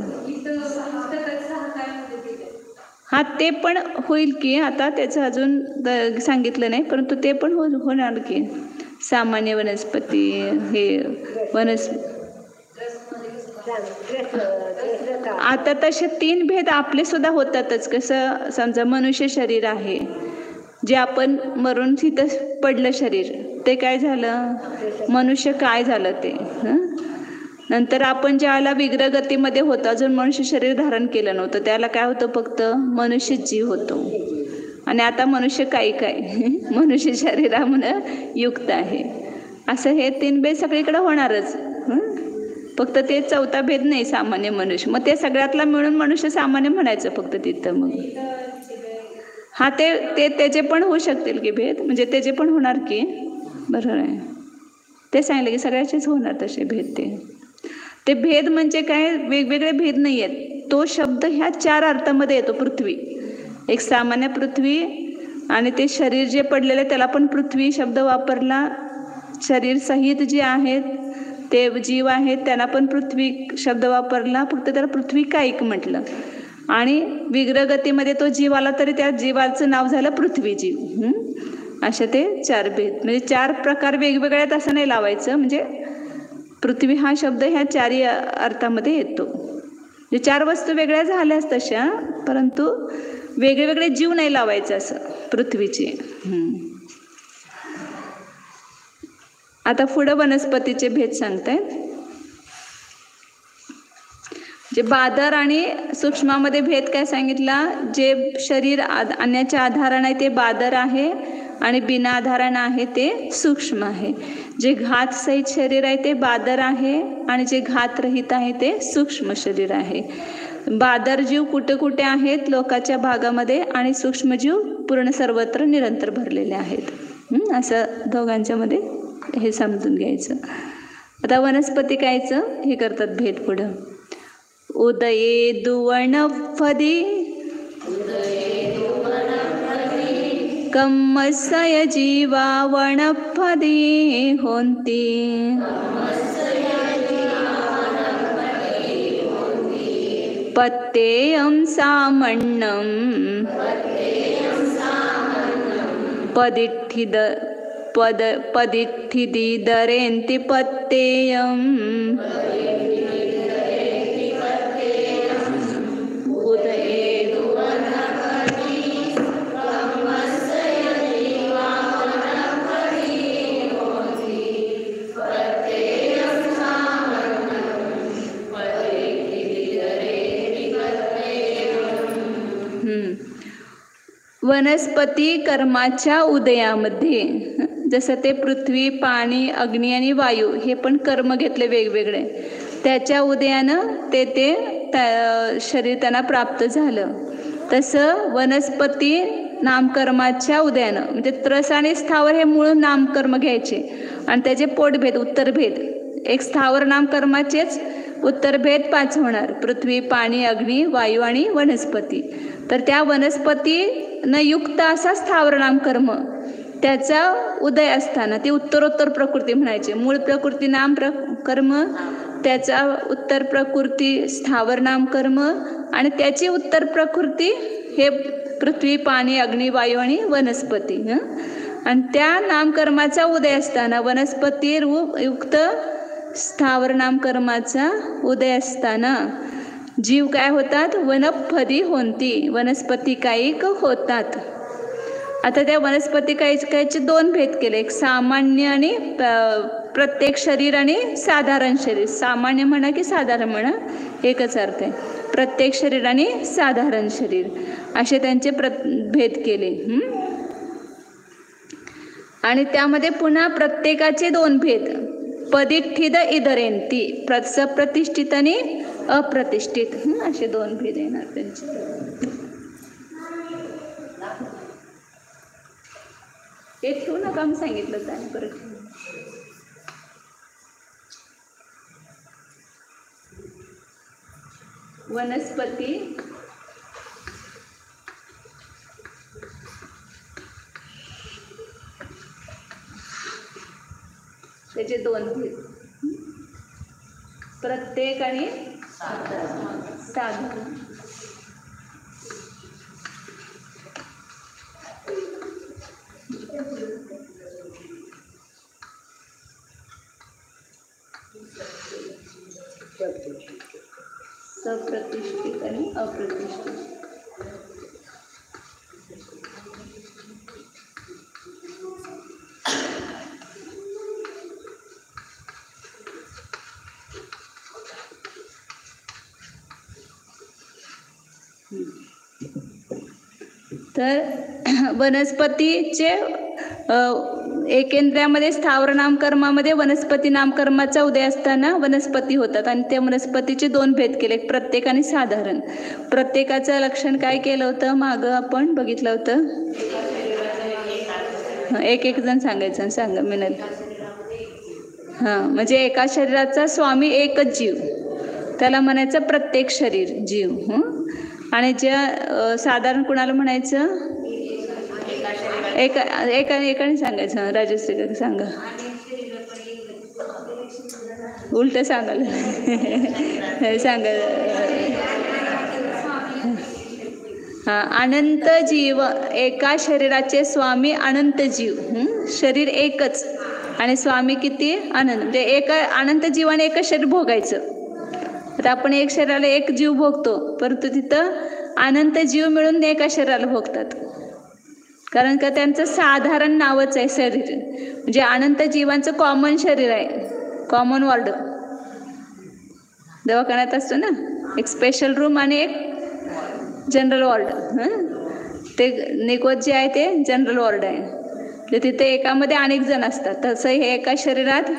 हा ते पण होईल की, आता त्याचं अजून सांगितलं नाही, परंतु ते पण होणार की. सामान्य वनस्पती, हे आता तसे 3 भेद आपले सुद्धा होतातच. कसं समजा मनुष्य शरीर आहे, जे आपण मरून तिथं पडलं शरीर, ते काय झालं, मनुष्य काय झालं ते. नंतर आपण ज्याला विग्रहगतीमध्ये होतो, अजून मनुष्य शरीर धारण केलं नव्हतं, त्याला काय होतं, फक्त मनुष्य जीव होतो. आणि आता मनुष्य काय मनुष्य शरीरामुळं युक्त आहे. असं हे 3 भेद सगळीकडे होणारच. फक्त ते 4था भेद नाही, सामान्य मनुष्य. मग ते सगळ्यातला मिळून मनुष्य सामान्य म्हणायचं फक्त तिथं. मग हा ते त्याचे पण होऊ शकतील की भेद, म्हणजे त्याचे पण होणार की. बरोबर आहे, ते सांगितलं की सगळ्याचेच होणार तसे भेद. ते भेद म्हणजे काय, वेगवेगळे भेद नाही आहेत. तो शब्द ह्या 4 अर्थामध्ये येतो. पृथ्वी, एक सामान्य पृथ्वी, आणि ते शरीर जे पडलेले त्याला पण पृथ्वी शब्द वापरला. शरीर सहित जे आहेत ते जीव आहेत त्यांना पण पृथ्वी शब्द वापरला, फक्त त्याला पृथ्वी कायिक म्हटलं. आणि विग्रहगतीमध्ये तो जीव आला तरी त्या जीवाचं नाव झालं पृथ्वी जीव. असे ते 4 भेद, म्हणजे 4 प्रकार वेगवेगळे आहेत असं नाही लावायचं. म्हणजे पृथ्वी हा शब्द ह्या 4 अर्थामध्ये येतो. म्हणजे 4 वस्तू वेगळ्या झाल्यास तशा, परंतु वेगळे वेगळे जीव नाही लावायचं असं पृथ्वीचे. आता पुढं वनस्पतीचे भेद सांगतायत. जे बादर आणि सूक्ष्मामध्ये भेद काय सांगितला, जे शरीर आणण्याच्या आधाराने आहे ते बादर आहे, आणि बिना आधारानं आहे ते सूक्ष्म आहे. जे घात सहित शरीर आहे ते बादर आहे, आणि जे घात रहित आहे ते सूक्ष्म शरीर आहे. बादर जीव कुठे कुठे आहेत, लोकाच्या भागामध्ये, आणि सूक्ष्मजीव पूर्ण सर्वत्र निरंतर भरलेले आहेत. असं दोघांच्या मध्ये हे समजून घ्यायचं. आता वनस्पती कायचं हे करतात भेद पुढं. उदये दुवणफदी कम्मसय जीवा वणफदी होंती. पत्तेयं सामण्णं पदिठिदिदरेन्ति पत्तेयम्. वनस्पती कर्माच्या उदयामध्ये, जसं ते पृथ्वी, पाणी, अग्नी आणि वायू हे पण कर्म घेतले वेगवेगळे, त्याच्या उदयानं ते शरीर त्यांना प्राप्त झालं. तसं वनस्पती नामकर्माच्या उदयानं, म्हणजे त्रस आणि स्थावर हे मूळ नामकर्म घ्यायचे, आणि त्याचे पोटभेद उत्तरभेद. एक स्थावर नामकर्माचेच उत्तरभेद 5 होणार, पृथ्वी, पाणी, अग्नी, वायू आणि वनस्पती. तर त्या वनस्पती न युक्त असा स्थावर नामकर्म त्याचा उदय असताना ती उत्तरोत्तर प्रकृती म्हणायची. मूळ प्रकृती नाम कर्म, त्याचा उत्तर प्रकृती स्थावर नामकर्म, आणि त्याची उत्तर प्रकृती हे पृथ्वी, पाणी, अग्नी, वायू आणि वनस्पती. आणि त्या नामकर्माचा उदय असताना वनस्पती युक्त स्थावर नामकर्माचा उदय असताना जीव काय होतात, वनफदी होंती, वनस्पती कायिक होतात. आता त्या वनस्पती कायिकाचे 2 भेद केले, एक सामान्य आणि प्रत्येक शरीर आणि साधारण शरीर. सामान्य म्हणा की साधारण म्हणा एकच अर्थ आहे. प्रत्येक शरीर आणि साधारण शरीर असे त्यांचे भेद केले. आणि त्यामध्ये पुन्हा प्रत्येकाचे 2 भेद, पदिठिद इदरेंती, सप्रतिष्ठित आणि अप्रतिष्ठित, असे 2 भेद येणार त्यांचे. हे ठेवू नका मी सांगितलं त्याने परत. वनस्पती त्याचे 2 भेद, प्रत्येक आणि साधारण. सप्रतिष्ठित आणि अप्रतिष्ठित. तर वनस्पतीचे एकेंद्रियामध्ये स्थावर नामकर्मामध्ये वनस्पती नामकर्माचा उदय असताना वनस्पती होतात आणि त्या वनस्पतीचे दोन भेद केले, प्रत्येक आणि साधारण. प्रत्येकाचं लक्षण काय केलं होतं मागं आपण बघितलं होतं. एक एक जण सांगायचं. सांगा मिनल. म्हणजे एका शरीराचा स्वामी एकच जीव, त्याला म्हणायचं प्रत्येक शरीर जीव. आणि ज्या साधारण कुणाला म्हणायचं, एकाने सांगायचं. राजश्री सांगा. उलट सांगाल सांगा. अनंत जीव, एका शरीराचे स्वामी अनंत जीव. शरीर एकच आणि स्वामी किती अनंत. म्हणजे एका अनंत जीवाने एकच शरीर भोगायचं. आता आपण एक शरीराला एक जीव भोगतो, परंतु तिथं अनंत जीव मिळून एका शरीराला भोगतात. कारण का त्यांचं साधारण नावच आहे शरीर. म्हणजे अनंत जीवांचं कॉमन शरीर आहे, कॉमन वॉर्ड. दवाखान्यात असतो ना एक स्पेशल रूम आणि एक जनरल वॉर्ड. ते निकोज जे आहे ते जनरल वॉर्ड आहे. म्हणजे तिथे एकामध्ये अनेक जण असतात. तसं हे एका शरीरात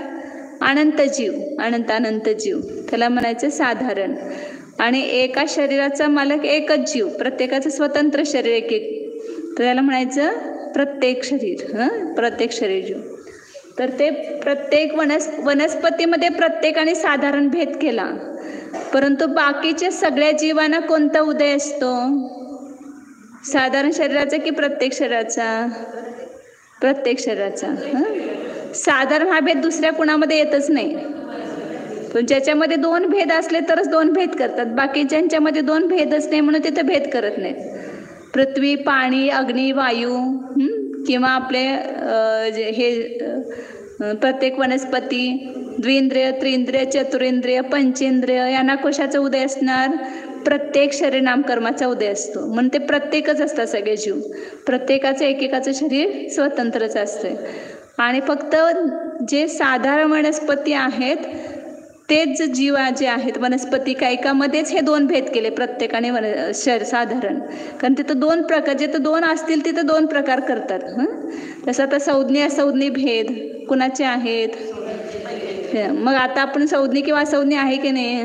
अनंत जीव, अनंत जीव, त्याला म्हणायचं साधारण. आणि एका शरीराचा मालक एकच जीव, प्रत्येकाचं स्वतंत्र शरीर एक एक, तर त्याला म्हणायचं प्रत्येक शरीर. प्रत्येक शरीर जीव. तर ते प्रत्येक वनस्पतीमध्ये प्रत्येकाने साधारण भेद केला, परंतु बाकीच्या सगळ्या जीवांना कोणता उदय असतो, साधारण शरीराचा की प्रत्येक शरीराचा? प्रत्येक शरीराचा. साधारण हा भेद दुसऱ्या कुणामध्ये येतच नाही. पण ज्याच्यामध्ये दोन भेद असले तरच दोन भेद करतात, बाकी ज्यांच्यामध्ये दोन भेदच नाही म्हणून तिथे भेद करत नाहीत. पृथ्वी, पाणी, अग्नी, वायू किंवा आपले हे प्रत्येक वनस्पती, द्विंद्रिय, त्रिंद्रिय, चतुरेंद्रिय, पंचेंद्रिय यांना कशाचा उदय असणार? प्रत्येक शरीर नामकर्माचा उदय असतो. म्हणून ते प्रत्येकच असतात सगळे जीव. प्रत्येकाचं एकेकाचं शरीर स्वतंत्रच असते. आणि फक्त जे साधारण वनस्पती आहेत तेच जीव जे आहेत वनस्पती कायकामध्येच हे दोन भेद केले प्रत्येकाने साधारण. कारण तिथं दोन प्रकार, जिथं दोन असतील तिथं दोन प्रकार करतात. तसं आता संज्ञा असंज्ञी भेद कुणाचे आहेत? मग आता आपण संज्ञी किंवा असंज्ञी आहे की नाही?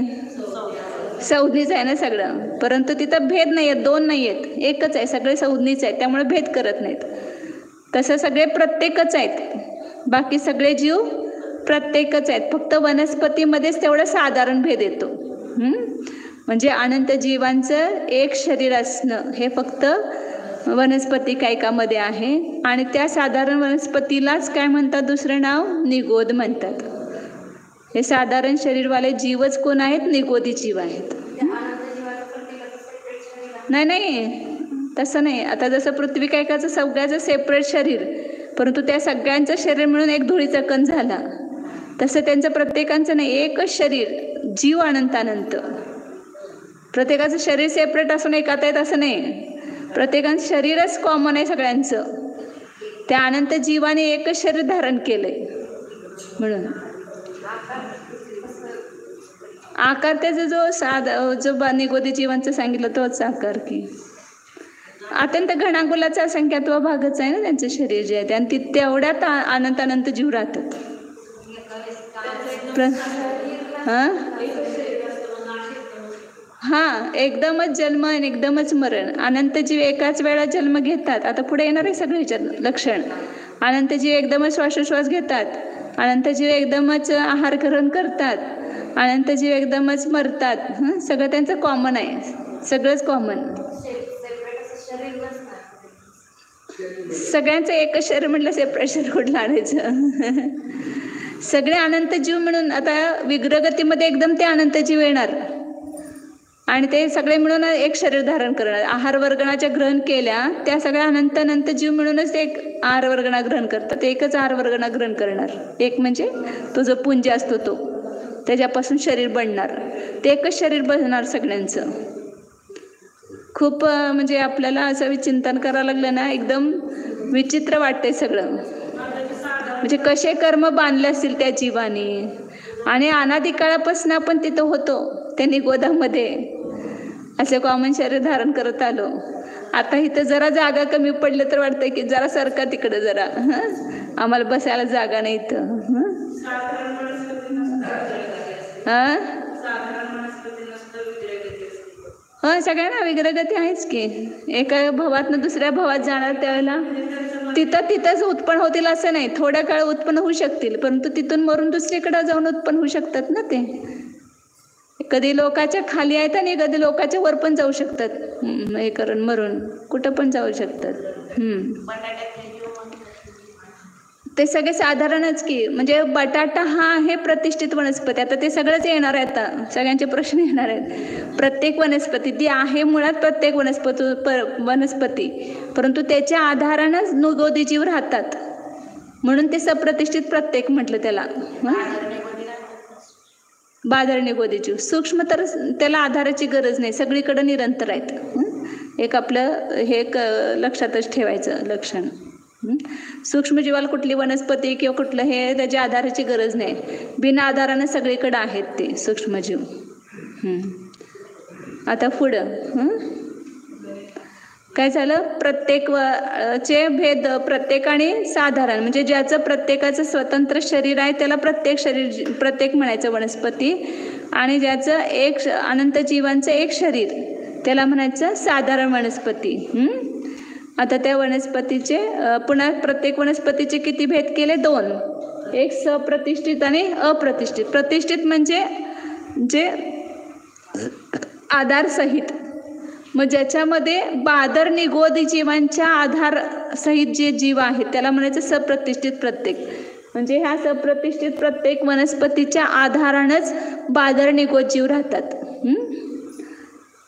संज्ञीच आहे ना सगळं, परंतु तिथं भेद नाही आहेत, दोन नाही आहेत, एकच आहे, सगळे संज्ञीच आहेत, त्यामुळे भेद करत नाहीत. तसं सगळे प्रत्येकच आहेत, बाकी सगळे जीव प्रत्येकच आहेत. फक्त वनस्पतीमध्येच तेवढं साधारण भेद येतो. म्हणजे अनंत जीवांचं एक शरीर असणं हे फक्त वनस्पती कायकामध्ये आहे. आणि त्या साधारण वनस्पतीलाच काय म्हणतात? दुसरं नाव निगोद म्हणतात. हे साधारण शरीरवाले जीवच कोण आहेत? निगोदी जीव आहेत. नाही, तसं नाही. आता जसं पृथ्वी कायकाचं सगळ्याचं सेपरेट शरीर, परंतु त्या सगळ्यांचं शरीर मिळून एक धुळीचा कण झाला, तसं त्यांचं प्रत्येकांचं नाही, एकच शरीर, जीव अनंत. प्रत्येकाचं शरीर सेपरेट असून एकात आहेत असं नाही. प्रत्येकाचं शरीरच कॉमन आहे सगळ्यांचं. त्या अनंत जीवाने एकच शरीर धारण केलंय. म्हणून आकार त्याचा जो निगोदी जीवांचं सांगितलं तोच आकार की अत्यंत घणागुलाचा असंख्यात्व भागच आहे ना त्यांचं शरीर जे आहे ते. आणि तेवढ्यात अनंत जीव राहतात. एकदमच जन्म आणि एकदमच मरण. अनंत जीव एकाच वेळा जन्म घेतात. आता पुढे येणार आहे सगळे लक्षण. अनंत जीव एकदमच श्वासोश्वास घेतात, अनंत जीव एकदमच आहार ग्रहण करतात, अनंत जीव एकदमच मरतात. सगळं त्यांचं कॉमन आहे, सगळंच कॉमन. सगळ्यांचं एकच शरीर म्हटलं सेपरेट शरीर कुठलं आणायचं? सगळे अनंत जीव मिळून आता विग्रगतीमध्ये एकदम ते अनंत जीव येणार आणि ते सगळे मिळून एक शरीर धारण करणार. आहार वर्गणाच्या ग्रहण केल्या त्या सगळ्या अनंत जीव मिळूनच एक आहार वर्गणा ग्रहण करतात. एकच आहार वर्गणा ग्रहण करणार. एक म्हणजे तो जो पुंज असतो तो त्याच्यापासून शरीर बनणार, ते एकच शरीर बनणार सगळ्यांचं. खूप म्हणजे आपल्याला असं चिंतन करावं लागलं ना, एकदम विचित्र वाटतंय सगळं. म्हणजे कसे कर्म बांधले असतील त्या जीवाने, आणि अनादी काळापासून आपण तिथं होतो त्या निगोदामध्ये, असे कॉमन शरीर धारण करत आलो. आता इथं जरा जागा कमी पडली तर वाटतंय की जरा सरका तिकडं जरा, आम्हाला बसायला जागा नाही इथं. सगळ्यांना विग्रहगती आहेच की. एका भवातनं दुसऱ्या भवात जाणार त्यावेळेला तिथंच उत्पन्न होतील असं नाही, थोड्या काळ उत्पन्न होऊ शकतील, परंतु तिथून मरून दुसरीकडे जाऊन उत्पन्न होऊ शकतात ना. ते कधी लोकाच्या खाली आहेत आणि कधी लोकाच्या वर पण जाऊ शकतात. हे करून मरून कुठं पण जाऊ शकतात. ते सगळे साधारणच की. म्हणजे बटाटा हा आहे प्रतिष्ठित वनस्पती. आता ते सगळंच येणार आहे, आता सगळ्यांचे प्रश्न येणार आहेत. प्रत्येक वनस्पती ती आहे मुळात प्रत्येक वनस्पती, परंतु त्याच्या आधारानंच निगोदी जीव राहतात, म्हणून ते सप्रतिष्ठित प्रत्येक म्हटलं त्याला. बादर निगोदी जीव सूक्ष्म तर त्याला आधाराची गरज नाही, सगळीकडे निरंतर आहेत. एक आपलं हे लक्षातच ठेवायचं लक्षण. सूक्ष्म जीवाला कुठली वनस्पती किंवा कुठलं हे त्याच्या आधाराची गरज नाही, बिना आधारानं सगळीकडे आहेत ते सूक्ष्मजीव. आता पुढं काय झालं, प्रत्येकचे भेद प्रत्येकाने साधारण, म्हणजे ज्याचं प्रत्येकाचं स्वतंत्र शरीर आहे त्याला प्रत्येक म्हणायचं वनस्पती, आणि ज्याचं एक अनंत जीवांचं एक शरीर त्याला म्हणायचं साधारण वनस्पती. आता त्या वनस्पतीचे पुन्हा प्रत्येक वनस्पतीचे किती भेद केले, 2. एक सप्रतिष्ठित आणि अप्रतिष्ठित. प्रतिष्ठित म्हणजे जे आधार सहित, मग ज्याच्यामध्ये बादर निगोदी जीवांच्या आधार सहित जे जीव आहेत त्याला म्हणायचं सप्रतिष्ठित प्रत्येक. म्हणजे ह्या सप्रतिष्ठित प्रत्येक वनस्पतीच्या आधारानंच बादर निगोद जीव राहतात.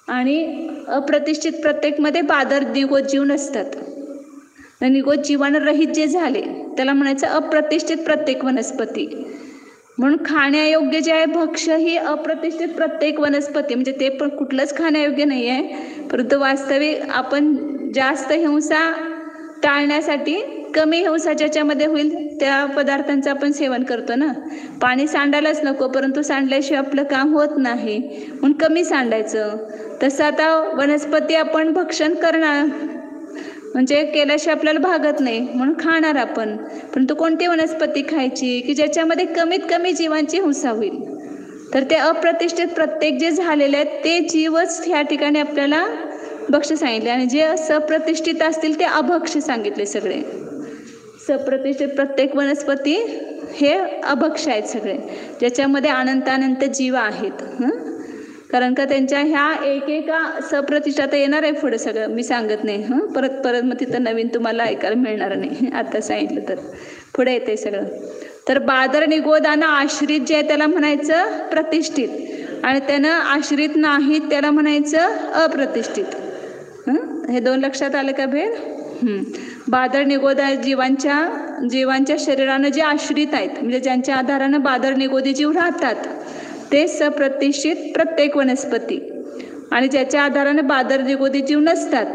आणि अप्रतिष्ठित प्रत्येकमध्ये बादर निगोद जीव नसतात. निगोद जीवानं रहित जे झाले त्याला म्हणायचं अप्रतिष्ठित प्रत्येक वनस्पती. म्हणून खाण्यायोग्य जे आहे भक्ष्य ही अप्रतिष्ठित प्रत्येक वनस्पती, म्हणजे ते पण कुठलंच खाण्यायोग्य नाही आहे, परंतु वास्तविक आपण जास्त हिंसा टाळण्यासाठी कमी हिंसा ज्याच्यामध्ये होईल त्या पदार्थांचं आपण सेवन करतो ना. पाणी सांडायलाच नको, परंतु सांडल्याशिवाय आपलं काम होत नाही, म्हणून कमी सांडायचं. तसं आता वनस्पती आपण भक्षण करणार, म्हणजे केल्याशिवाय आपल्याला भागत नाही, म्हणून खाणार आपण. परंतु कोणती वनस्पती खायची की ज्याच्यामध्ये कमीत कमी जीवांची हिंसा होईल, तर ते अप्रतिष्ठित प्रत्येक जे झालेले आहेत ते जीवच ह्या ठिकाणी आपल्याला भक्ष्य सांगितले, आणि जे सप्रतिष्ठित असतील ते अभक्ष्य सांगितले. सगळे सप्रतिष्ठित प्रत्येक वनस्पती हे अभक्ष्य आहेत सगळे, ज्याच्यामध्ये अनंत जीव आहेत. कारण का त्यांच्या ह्या एकेका सप्रतिष्ठा येणार आहे पुढे, सगळं मी सांगत नाही. परत मग तिथं नवीन तुम्हाला ऐकायला मिळणार नाही, आता सांगितलं तर पुढे येते सगळं. तर बादर निगोदानं आश्रित जे आहे त्याला म्हणायचं प्रतिष्ठित, आणि त्यानं आश्रित नाहीत त्याला म्हणायचं अप्रतिष्ठित. हे 2 लक्षात आलं का भेद? बादर निगोदा जीवांच्या शरीरानं जे आश्रित आहेत, म्हणजे ज्यांच्या आधारानं बादर निगोदी जीव राहतात ते सप्रतिष्ठित प्रत्येक वनस्पती, आणि ज्याच्या आधारानं बादर निगोदी जीव नसतात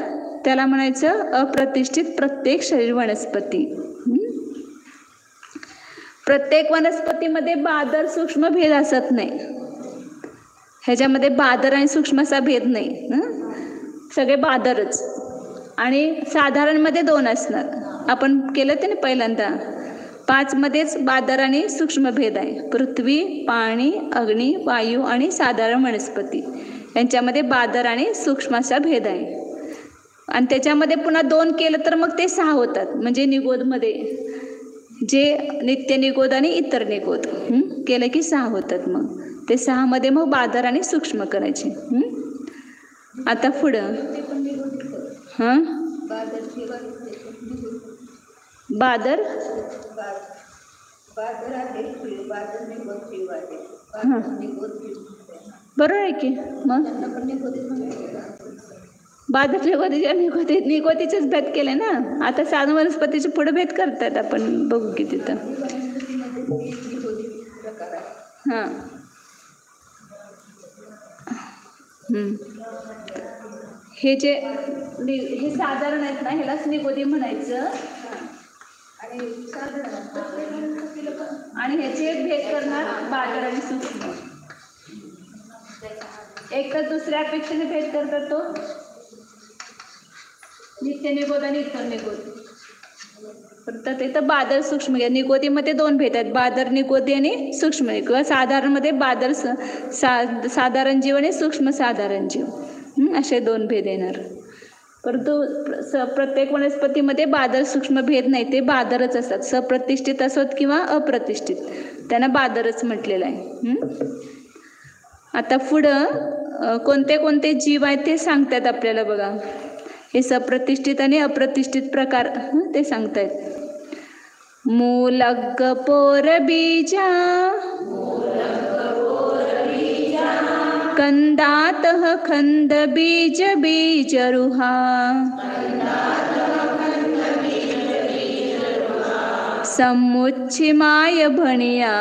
त्याला म्हणायचं अप्रतिष्ठित प्रत्येक शरीर वनस्पती. प्रत्येक वनस्पतीमध्ये बादर सूक्ष्म भेद असत नाही, ह्याच्यामध्ये बादर आणि सूक्ष्म असा भेद नाही, सगळे बादरच. आणि साधारणमध्ये 2 असणार, आपण केलं ते ना पहिल्यांदा. 5 मध्येच बादर आणि सूक्ष्म भेद आहे. पृथ्वी, पाणी, अग्नी, वायू आणि साधारण वनस्पती यांच्यामध्ये बादर आणि सूक्ष्म असा भेद आहे. आणि त्याच्यामध्ये पुन्हा 2 केलं तर मग ते 6 होतात. म्हणजे निगोदमध्ये जे नित्य निगोद आणि इतर निगोद केलं की 6 होतात. मग ते 6 मध्ये मग बादर आणि सूक्ष्म करायचे. आता पुढं बादर बरोबर आहे की. मग बादर निगोतीचेच भेद केले ना. आता साधन वनस्पतीचे पुढे भेद करतात, आपण बघू की तिथं. हे जे हे साधारण आहेत ना, ह्यालाच निगोदी म्हणायचं. आणि ह्याचे भेद करणार बादर आणि सूक्ष्म. एक तर दुसऱ्या अपेक्षेने भेद करतात तो नित्य निगोद आणि इतर निगोद. तर ते तर बादर सूक्ष्म घ्या. निगोदीमध्ये दोन भेद आहेत, बादर निगोदी आणि सूक्ष्म किंवा साधारणमध्ये बादर साधारण जीव आणि सूक्ष्म साधारण जीव असे दोन भेद येणार. परंतु प्रत्येक वनस्पतीमध्ये बादर सूक्ष्म भेद नाही, ते बादरच असतात. सप्रतिष्ठित असोत किंवा अप्रतिष्ठित, त्यांना बादरच म्हटलेलं आहे. आता पुढं कोणते कोणते जीव आहेत ते सांगतात आपल्याला बघा. हे सप्रतिष्ठित आणि अप्रतिष्ठित प्रकार ते सांगतायत. मूलग पोर बीजा कंदात खंद बीज बीजरुहा समुच्छिमाय भणिया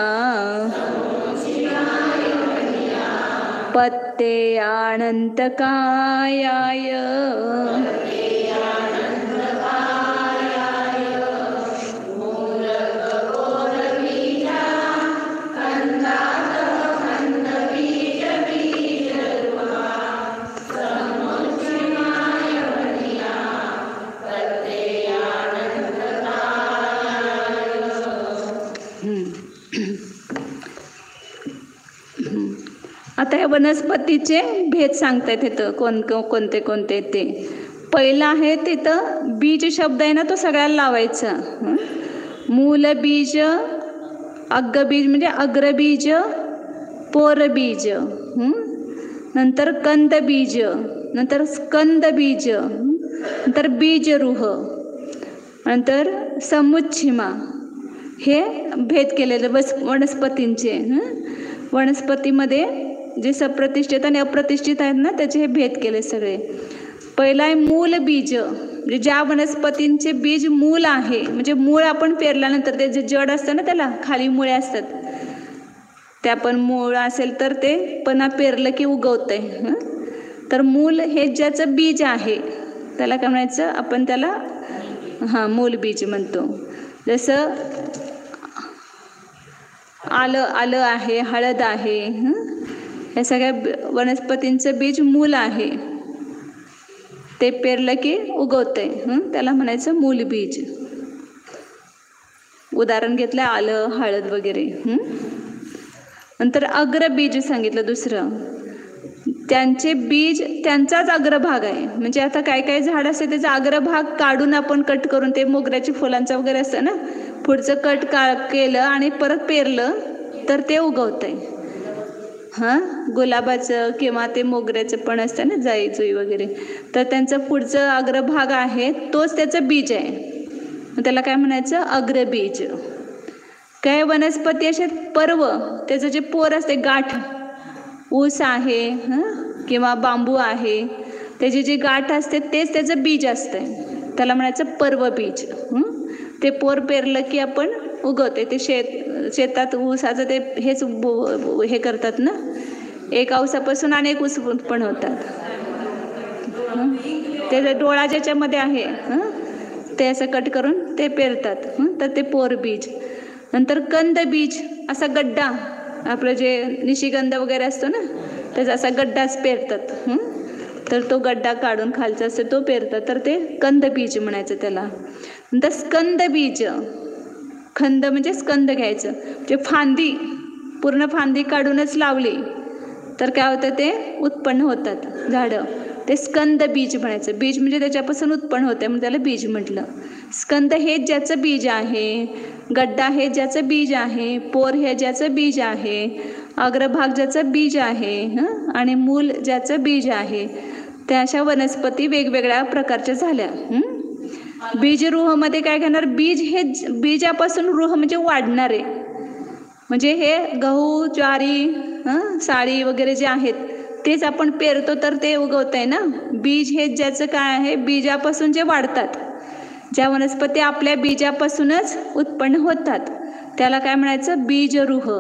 पत्ते अनंत कायाय. आता या वनस्पतीचे भेद सांगतायत इथं कोणते कोणते ते. पहिला आहे तिथं बीज शब्द आहे ना, तो सगळ्याला लावायचा. मूल बीज, अग्गबीज म्हणजे अग्रबीज, पोरबीज, नंतर कंद बीज, नंतर स्कंद बीज, नंतर बीजरूह, नंतर समुच्छिमा. हे भेद केलेले वनस्पतींचे. वनस्पतीमध्ये जे सप्रतिष्ठित आणि अप्रतिष्ठित आहेत ना, त्याचे हे भेद केले सगळे. पहिला आहे मूल बीज, म्हणजे ज्या वनस्पतींचे बीज मूल आहे, म्हणजे मूळ आपण पेरल्यानंतर ते जे जड असतं ना, त्याला खाली मुळे असतात, ते आपण मूळ असेल तर ते पन्हा पेरलं की उगवतंय. तर मूल हे ज्याचं बीज आहे त्याला काय म्हणायचं आपण, त्याला मूल बीज म्हणतो. जसं आलं आहे, हळद आहे, या सगळ्या वनस्पतींचं बीज मूल आहे, ते पेरलं की उगवतंय, त्याला म्हणायचं मूल बीज. उदाहरण घेतलं आलं, हळद वगैरे. नंतर अग्रबीज सांगितलं दुसरं. त्यांचे बीज त्यांचाच अग्रभाग आहे. म्हणजे आता काय काय झाड असते त्याचा अग्रभाग काढून आपण कट करून, ते मोगऱ्याची फुलांचं वगैरे असतं ना, पुढचं कट केलं आणि परत पेरलं तर ते उगवतंय. गुलाबाचं किंवा ते मोगऱ्याचं पण असतं ना, जाई जुई वगैरे, तर त्यांचं पुढचं अग्रभाग आहे तोच त्याचं बीज आहे, त्याला काय म्हणायचं अग्रबीज. काय वनस्पती असे पर्व, त्याचं जे पोर असते, गाठ, ऊस आहे किंवा बांबू आहे, त्याची जी गाठ असते तेच त्याचं बीज असतंय, त्याला म्हणायचं पर्व बीज. ते पोर पेरलं की आपण उगवते. ते शेतात ऊसाचं ते हेच हे करतात ना, एक औसापासून अनेक ऊस पण होतात. ते डोळा ज्याच्यामध्ये आहे ते असं कट करून ते पेरतात, तर ते पोर बीज. नंतर कंद बीज, असा गड्डा, आपलं जे निशिगंध वगैरे असतो ना, त्याचा असा गड्डाच पेरतात. तर तो गड्डा काढून खालचा असतो तो पेरतात, तर ते कंद बीज म्हणायचं त्याला. नंतर स्कंद बीज, खंद म्हणजे स्कंद घ्यायचं, म्हणजे फांदी, पूर्ण फांदी काढूनच लावली तर काय होतं, ते उत्पन्न होतात झाडं, ते स्कंद बीज म्हणायचं. बीज म्हणजे त्याच्यापासून उत्पन्न होते म्हणून त्याला बीज म्हटलं. स्कंद हे ज्याचं बीज आहे, गड्डा हे ज्याचं बीज आहे, पोर हे ज्याचं बीज आहे, अग्रभाग ज्याचं बीज आहे, आणि मूल ज्याचं बीज आहे, त्या अशा वनस्पती वेगवेगळ्या प्रकारच्या झाल्या. बीजरूहमध्ये काय घेणार, बीज हे बीजापासून रूह म्हणजे वाढणारे, म्हणजे हे गहू, ज्वारी, साळी वगैरे जे आहेत तेच आपण पेरतो तर ते उगवत आहे ना. बीज हे ज्याचं काय आहे, बीजापासून जे वाढतात, ज्या वनस्पती आपल्या बीजापासूनच उत्पन्न होतात त्याला काय म्हणायचं बीजरूह.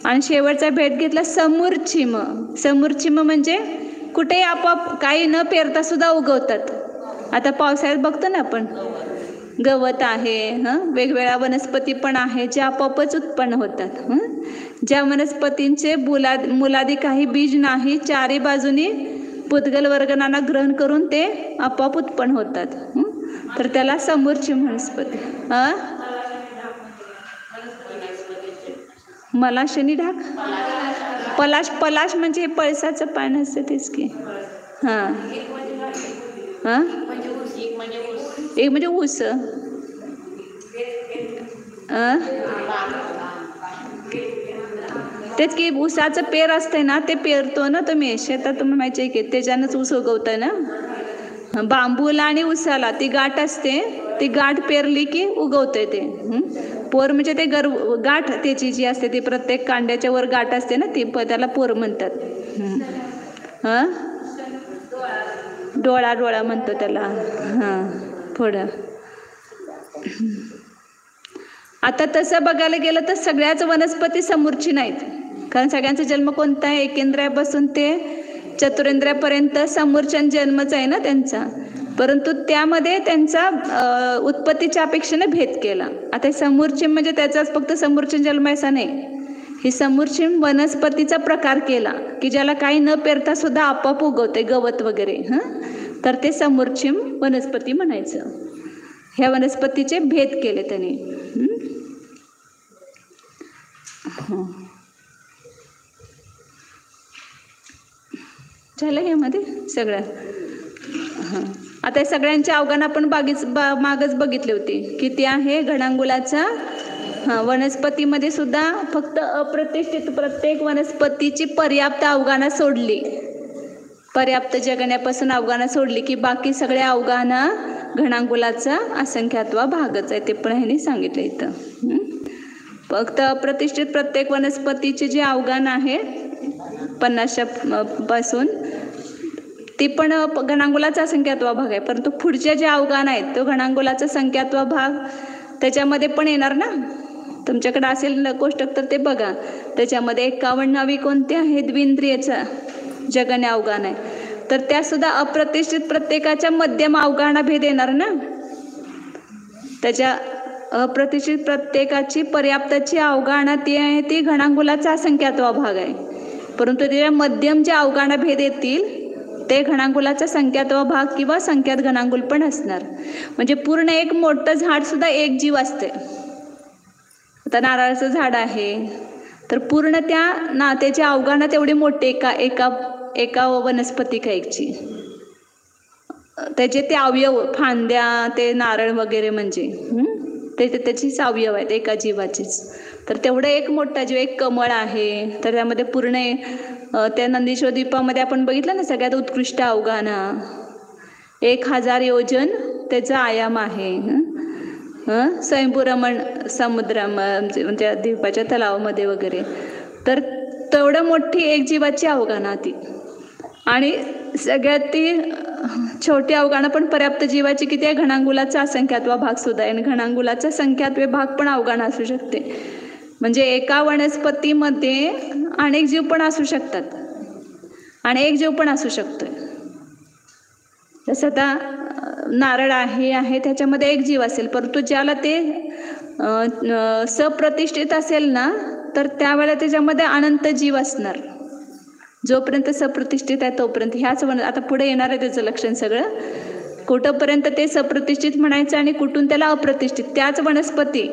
आणि शेवटचा भेद घेतला समूर्छिम. समूर्छिम म्हणजे कुठे आपोआप काही न पेरता सुद्धा उगवतात. आता पावसाळ्यात बघतो ना आपण, गवत आहे, वेगवेगळ्या वनस्पती पण आहे जे आपोआपच उत्पन्न होतात. ज्या वनस्पतींचे मुलादी काही बीज नाही, चारी बाजूनी पुद्गल वर्गणांना ग्रहण करून ते आपोआप उत्पन्न होतात, तर त्याला समूर्छिम वनस्पती. मलाशनी ढाक, पलाश म्हणजे पळसाचं पान असतं तेच की. एक म्हणजे ऊस. तेच की ऊसाचं पेर असतंय ना, ते पेरतो ना तुम्ही शेतात, तुम्हाला माहिती आहे की त्याच्यानंच ऊस उगवतंय ना. बांबूला आणि ऊसाला ती गाठ असते, ती गाठ पेरली की उगवतंय ते. पोर म्हणजे ते गाठ त्याची जी असते ती प्रत्येक कांड्याच्या वर गाठ असते ना, ती त्याला पोर म्हणतात. डोळा म्हणतो त्याला. पुढं आता तसं बघायला गेलं तर सगळ्याच वनस्पती समूर्छी नाहीत, कारण सगळ्यांचा जन्म कोणता आहे, एकेंद्रियापासून ते चतुरेंद्रियापर्यंत समूर्छन जन्मच आहे ना त्यांचा. परंतु त्यामध्ये त्यांचा उत्पत्तीच्या अपेक्षेने भेद केला. आता समूर्छिम म्हणजे त्याचाच फक्त समूर्छन जन्म असा नाही, ही समूर्छिम वनस्पतीचा प्रकार केला की ज्याला काही न पेरता सुद्धा आपोआप उगवते, गवत वगैरे, तर ते समूर्छिम वनस्पती म्हणायचं. ह्या वनस्पतीचे भेद केले त्यांनी. झालं ह्यामध्ये सगळं. आता या सगळ्यांच्या अवघान आपण मागच बघितले होते. किती आहे घडांगुलाचा. वनस्पतीमध्ये सुद्धा फक्त अप्रतिष्ठित प्रत्येक वनस्पतीची पर्याप्त अवघानं सोडली, पर्याप्त जगण्यापासून अवघानं सोडली की बाकी सगळ्या अवघानं घणांगुलाचा असंख्यात्वा भागच आहे. ते पण ह्यांनी सांगितलं इथं. फक्त अप्रतिष्ठित प्रत्येक वनस्पतीचे जे अवघान आहे 50 पासून, ती पण घणांगुलाचा असंख्यात्वा भाग आहे. परंतु पुढचे जे अवघान आहेत तो घणांगुलाचा संख्यात्वा भाग त्याच्यामध्ये पण येणार ना. तुमच्याकडे असेल कोष्टक तर ते बघा. त्याच्यामध्ये 51 कोणते आहे, द्विंद्रियचा जगण्या अवघान आहे, तर त्या सुद्धा अप्रतिष्ठित प्रत्येकाच्या मध्यम अवघाना भेद येणार ना. त्याच्या अप्रतिष्ठित प्रत्येकाची पर्याप्तची अवघाना ती आहे, ती घणांगुलाचा असंख्यात्वा भाग आहे. परंतु त्याच्या मध्यम जे अवघाना भेद येतील ते घणांगुलाचा संख्यात्वा भाग किंवा संख्यात घणांगुल पण असणार. म्हणजे पूर्ण एक मोठं झाड सुद्धा एक जीव असते. आता नारळाचं झाड आहे तर पूर्ण त्या त्याची अवघाना तेवढी मोठी एका वनस्पती कायची, त्याचे ते अवयव, फांद्या, ते नारळ वगैरे म्हणजे त्याचीच अवयव आहेत एका जीवाचीच. तर तेवढं एक मोठा जीव, एक कमळ आहे तर त्यामध्ये पूर्ण त्या नंदीश्वर द्वीपामध्ये आपण बघितलं ना सगळ्यात उत्कृष्ट अवघाना 1000 योजन त्याचा आयाम आहे. स्वयंभूरमण समुद्र म्हणजे द्वीपाच्या तलावामध्ये वगैरे, तर तेवढं मोठी एक जीवाची अवघाना ती. आणि सगळ्यात ती छोटी अवघाना पण पर्याप्त जीवाची किती आहे, घणांगुलाचा असंख्यात्वा भाग सुद्धा आहे. आणि घणांगुलाचा संख्यात्वे भाग पण अवघाना असू शकते. म्हणजे एका वनस्पतीमध्ये अनेक जीव पण असू शकतात आणि एक जीव पण असू शकतोय. जसं आता नारळ आहे त्याच्यामध्ये एक जीव असेल, परंतु ज्याला ते सप्रतिष्ठित असेल ना तर त्यावेळेला त्याच्यामध्ये अनंत जीव असणार. जोपर्यंत सप्रतिष्ठित आहे तोपर्यंत ह्याच आता पुढे येणार आहे त्याचं लक्षण सगळं. कुठंपर्यंत ते सप्रतिष्ठित म्हणायचं आणि कुठून त्याला अप्रतिष्ठित. त्याच वनस्पती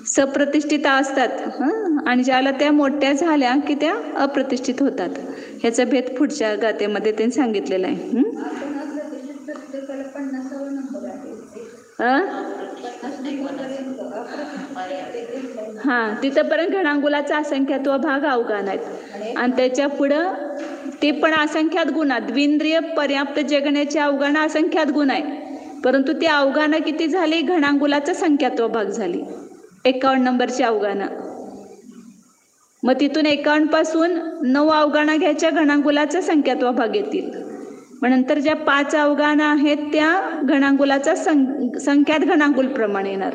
सप्रतिष्ठित असतात आणि ज्याला त्या मोठ्या झाल्या की त्या अप्रतिष्ठित होतात. ह्याचा भेद पुढच्या गाथेमध्ये त्यांनी सांगितलेला आहे. तिथंपर्यंत घणांगुलाचा असंख्यात्व भाग अवघान आहेत आणि त्याच्या पुढं ते पण असंख्यात गुण आहेत. द्विंद्रिय पर्याप्त जगण्याची अवघाना असंख्यात गुण आहे, परंतु ती अवघाना किती झाली, घणांगुलाचा संख्यात्व भाग झाली 51 नंबरची अवघाना. मग तिथून 51 पासून 9 अवघाना घ्यायच्या घणांगुलाचा संख्यात्व भाग येतील. मग नंतर ज्या 5 अवघाना आहेत त्या घणांगुलाचा संख्यात घणांगुल प्रमाण येणार.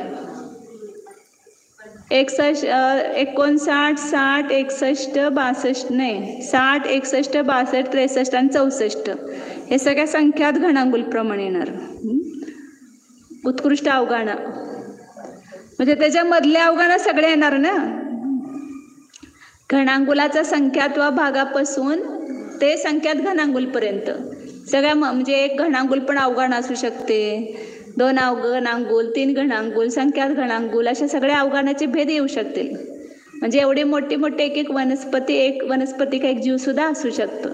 59, 60, 61, 62 नाही 60, 61, 62, 63 आणि 64 हे सगळ्या संख्यात घणांगुलप्रमाणे येणार. उत्कृष्ट अवगाणा म्हणजे त्याच्यामधले अवगाणा सगळे येणार ना. घणांगुलाचा संख्यात्वा भागापासून ते संख्यात घणांगुलपर्यंत सगळ्या म्हणजे एक घणांगुल पण अवगाण असू शकते, 2 घणांगुल, 3 घणांगुल, संख्यात घणांगुल अशा सगळ्या अवगाणाचे भेद येऊ शकतील. म्हणजे एवढी मोठी मोठी एक वनस्पती का एक जीव सुद्धा असू शकतो.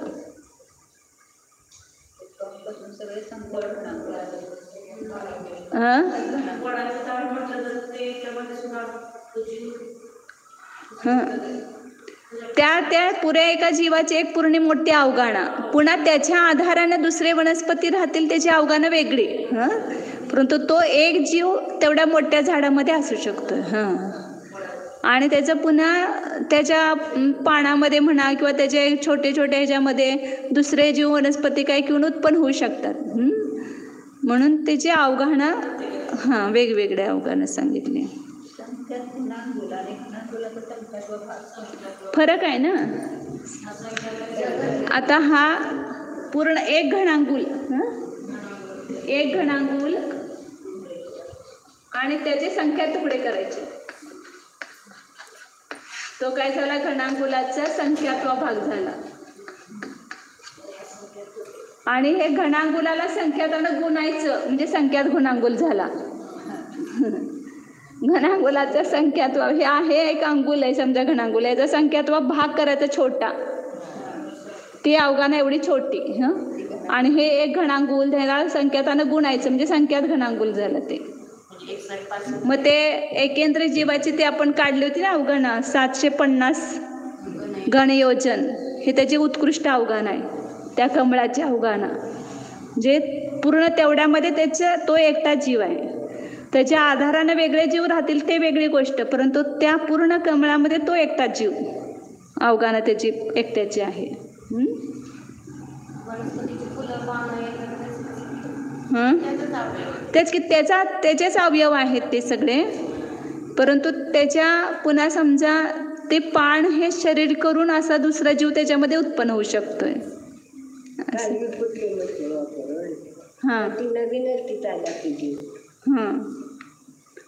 त्या पुऱ्या एका जीवाची एक पूर्ण मोठी अवगाणा, पुन्हा त्याच्या आधाराने दुसरे वनस्पती राहतील त्याची अवगाणं वेगळी. परंतु तो एक जीव तेवढ्या मोठ्या झाडामध्ये असू शकतो. आणि त्याचं पुन्हा त्याच्या पानामध्ये म्हणा किंवा त्याच्या छोटे छोटे ह्याच्यामध्ये दुसरे जीव वनस्पती काय किंवा उत्पन्न होऊ शकतात. म्हणून त्याची अवगाणं वेगवेगळे अवगाणं सांगितले. फरक आहे ना. आता हा पूर्ण एक घणांगुल आणि त्याचे संख्या तुकडे करायचे. तो काय झाला, घणांगुलाचा संख्यात्वा भाग झाला. आणि हे घणांगुलाला संख्यातानं गुणायचं म्हणजे संख्यात गुणांगुल झाला. घणांगुलाचा संख्यात्वा हे आहे एक अंगुल आहे समजा घणांगुल, याचा संख्यात्वा भाग करायचा छोटा, ती अवगाणं एवढी छोटी. आणि हे एक घणांगुल त्याला संख्यातानं गुणायचं म्हणजे संख्यात घणांगुल झालं ते. मग ते एकेंद्रिय जीवाची ते आपण काढली होती ना अवगाणं 750 घनयोजन, हे त्याचे उत्कृष्ट अवगाण आहे. त्या कमळाचे अवगाणं जे पूर्ण तेवढ्यामध्ये त्याचं तो एकटा जीव आहे. त्याच्या आधाराने वेगळे जीव राहतील ते वेगळी गोष्ट, परंतु त्या पूर्ण कमळामध्ये तो एकटा जीव अवगाणं त्याची एकट्याची आहे. तेच की त्याचेच अवयव आहेत ते सगळे, परंतु त्याच्या पुन्हा समजा ते पान हे शरीर करून असा दुसरा जीव त्याच्यामध्ये उत्पन्न होऊ शकतोय.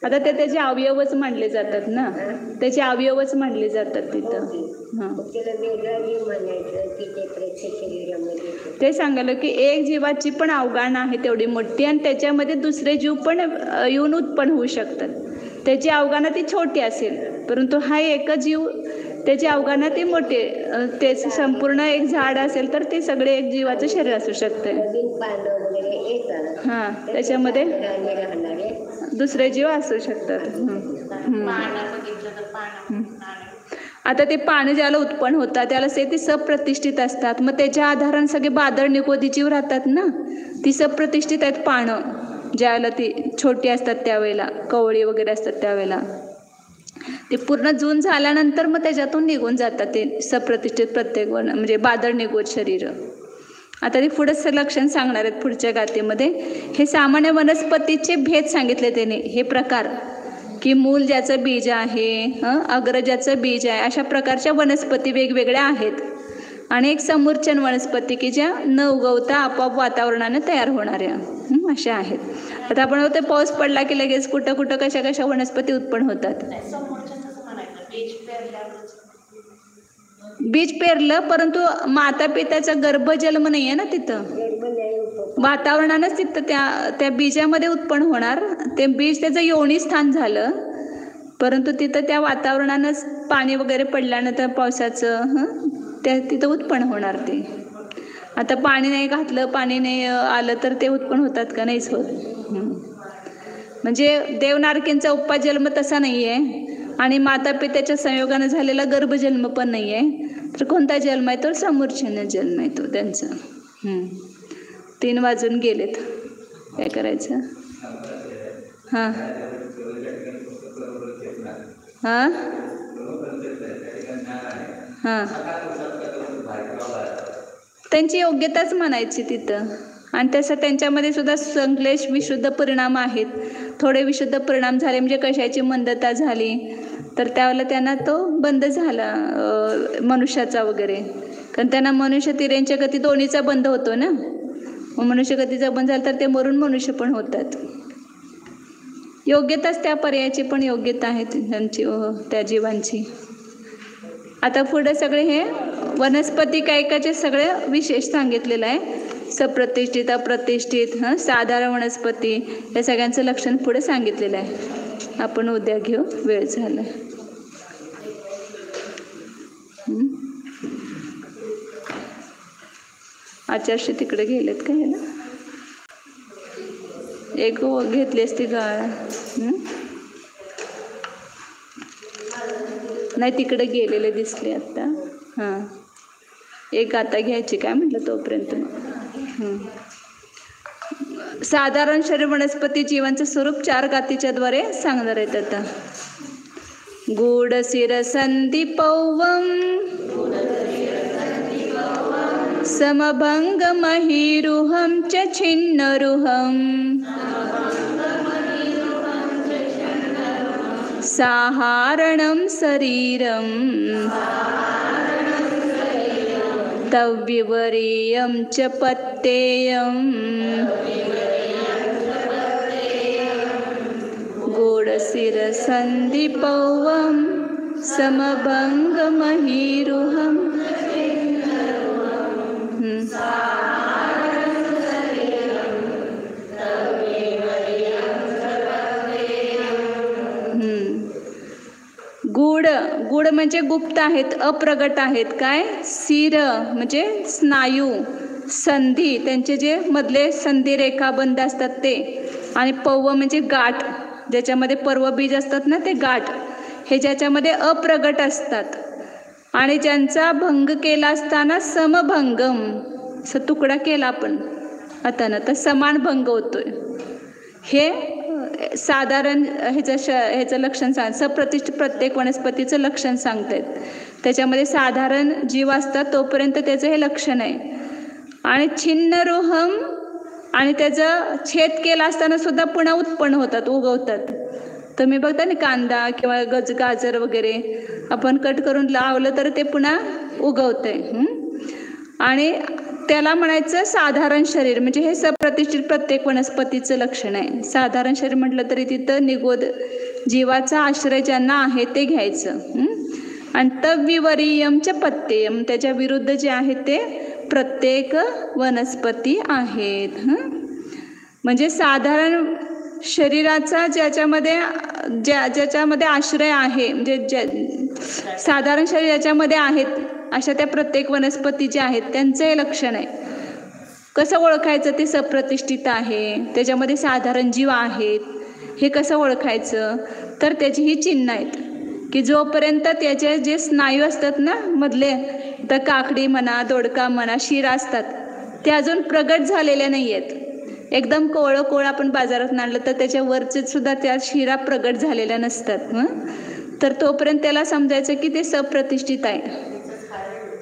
आता ते त्याचे अवयवच मानले जातात ना, त्याचे अवयवच मानले जातात तिथं. ते सांगायला की एक जीवाची पण अवगाणं आहे तेवढी मोठी आणि त्याच्यामध्ये दुसरे जीव पण येऊन उत्पन्न होऊ शकतात. त्याची अवगाणं ती छोटी असेल, परंतु हा एक जीव त्याची अवगाणं ती मोठी, ते संपूर्ण एक झाड असेल तर ते सगळे एक जीवाचं शरीर असू शकते. त्याच्यामध्ये दुसरे जीव असू शकतात. आता ते पानं ज्याला उत्पन्न होतात त्याला ते सप्रतिष्ठित असतात. मग त्याच्या आधाराने सगळे बादळ निकोधी जीव राहतात ना, ती सप्रतिष्ठित आहेत पानं. ज्यावेळेला ती छोटी असतात त्यावेळेला, कवळी वगैरे असतात त्यावेळेला ते पूर्ण जून झाल्यानंतर मग त्याच्यातून निघून जातात ते सप्रतिष्ठित प्रत्येक म्हणजे बादळ निकोध शरीर. आता ते पुढं लक्षण सांगणार आहेत पुढच्या गाथेमध्ये. हे सामान्य वनस्पतीचे भेद सांगितले त्याने, हे प्रकार की मूल ज्याचं बीज आहे, अग्र ज्याचं बीज आहे, अशा प्रकारच्या वनस्पती वेगवेगळ्या आहेत. आणि एक समूर्चन वनस्पती की ज्या न उगवता आपोआप वातावरणाने तयार होणाऱ्या अशा आहेत. आता आपण ते पाऊस पडला की लगेच कुठं कुठं कशा कशा वनस्पती उत्पन्न होतात. बीज पेरलं, परंतु माता पित्याचा गर्भजन्म नाही आहे ना तिथं, वातावरणानंच तिथं त्या बीजामध्ये उत्पन्न होणार. ते बीज त्याचं योनिस्थान झालं, परंतु तिथं त्या वातावरणानंच पाणी वगैरे पडल्यानंतर पावसाचं तिथं उत्पन्न होणार ते. आता पाणी नाही घातलं, पाणी नाही आलं तर ते उत्पन्न होतात का? नाहीच होत. म्हणजे देवनारकींचा उपजन्म तसा नाही आहे आणि माता पित्याच्या संयोगानं झालेला गर्भजन्म पण नाही आहे. तर कोणता जन्म आहे? तो समूर्छन जन्म आहे तो त्यांचा. 3 वाजून गेलेत, काय करायचं? हां हां हां त्यांची योग्यताच म्हणायची तिथं. आणि तसं त्यांच्यामध्ये सुद्धा संश्लेष विशुद्ध परिणाम आहेत. थोडे विशुद्ध परिणाम झाले म्हणजे कशाची मंदता झाली, तर त्यावेळेला त्यांना तो बंद झाला मनुष्याचा वगैरे, कारण त्यांना मनुष्य तिऱ्यांच्या गती दोन्हीचा बंद होतो ना. मग मनुष्य गतीचा बंद झाला तर ते मरून मनुष्य पण होतात. योग्यताच त्या पर्यायाची पण योग्यता आहे त्यांची, त्या जीवांची. आता पुढे सगळे हे वनस्पती कायकाचे सगळे विशेष सांगितलेलं आहे. सप्रतिष्ठित, अप्रतिष्ठित, साधारण वनस्पती, या सगळ्यांचं लक्षण पुढे सांगितलेलं आहे. आपण उद्या घेऊ, वेळ झाला. आचार्य तिकडे गेलेत का ह्याला? एक घेतली असती गाळ. नाही, तिकडे गेलेले दिसले आता. हां, एक गाथा घ्यायची काय म्हटलं तोपर्यंत. साधारण शरीर वनस्पती जीवांचं स्वरूप 4 गाथीच्या द्वारे सांगणार आहेत आता. गूढ शिर संदीपौवम समभंग महिरुहं च छिन्नरुहं साहारणं शरीरं तव्यवरीयं च पत्तेयं गूढशिरसन्धिपौवं समभङ्गमहीरुहं. गूढ, गूढ म्हणजे गुप्त आहेत, अप्रगट आहेत. काय? शिर म्हणजे स्नायू, संधी त्यांचे जे मधले संधी रेखाबंध असतात ते, आणि पौव म्हणजे गाठ, ज्याच्यामध्ये पर्वबीज असतात ना ते गाठ, हे ज्याच्यामध्ये अप्रगट असतात. आणि ज्यांचा भंग केला असताना समभंगम, तुकडा केला आपण आता ना तर समान भंग होतोय. हे साधारण ह्याचं लक्षण सांग. सप्रतिष्ठित प्रत्येक वनस्पतीचं लक्षण सांगतायत. त्याच्यामध्ये साधारण जीव असतात तोपर्यंत त्याचं हे लक्षण आहे. आणि छिन्नरुहम, आणि त्याचं छेद केला असताना सुद्धा पुन्हा उत्पन्न होतात, उगवतात. तुम्ही बघता ना कांदा किंवा गाजर वगैरे आपण कट करून लावलं तर ते पुन्हा उगवतंय. आणि त्याला म्हणायचं साधारण शरीर, म्हणजे हे सप्रतिष्ठित प्रत्येक वनस्पतीचं लक्षण आहे. साधारण शरीर म्हटलं तरी तिथं निगोद जीवाचा आश्रय ज्यांना आहे ते घ्यायचं. आणि तव्यवरीयमच्या पत्तेयम, त्याच्या विरुद्ध जे आहे ते प्रत्येक वनस्पती आहेत. म्हणजे साधारण शरीराचा ज्याच्यामध्ये आश्रय आहे, म्हणजे साधारण शरीर याच्यामध्ये आहेत अशा त्या प्रत्येक वनस्पती ज्या आहेत त्यांचं हे लक्षण आहे. कसं ओळखायचं ते सप्रतिष्ठित आहे, त्याच्यामध्ये साधारण जीव आहेत, हे कसं ओळखायचं तर त्याची ही चिन्ह आहेत. की जोपर्यंत त्याचे जे स्नायू असतात ना मधले, तर काकडी म्हणा, दोडका म्हणा, शिरा असतात, ते अजून प्रगट झालेल्या नाही आहेत. एकदम कोवळं आपण बाजारात आणलं तर त्याच्या वरचे सुद्धा त्या शिरा प्रगट झालेल्या नसतात. तर तोपर्यंत त्याला समजायचं की ते सप्रतिष्ठित आहे.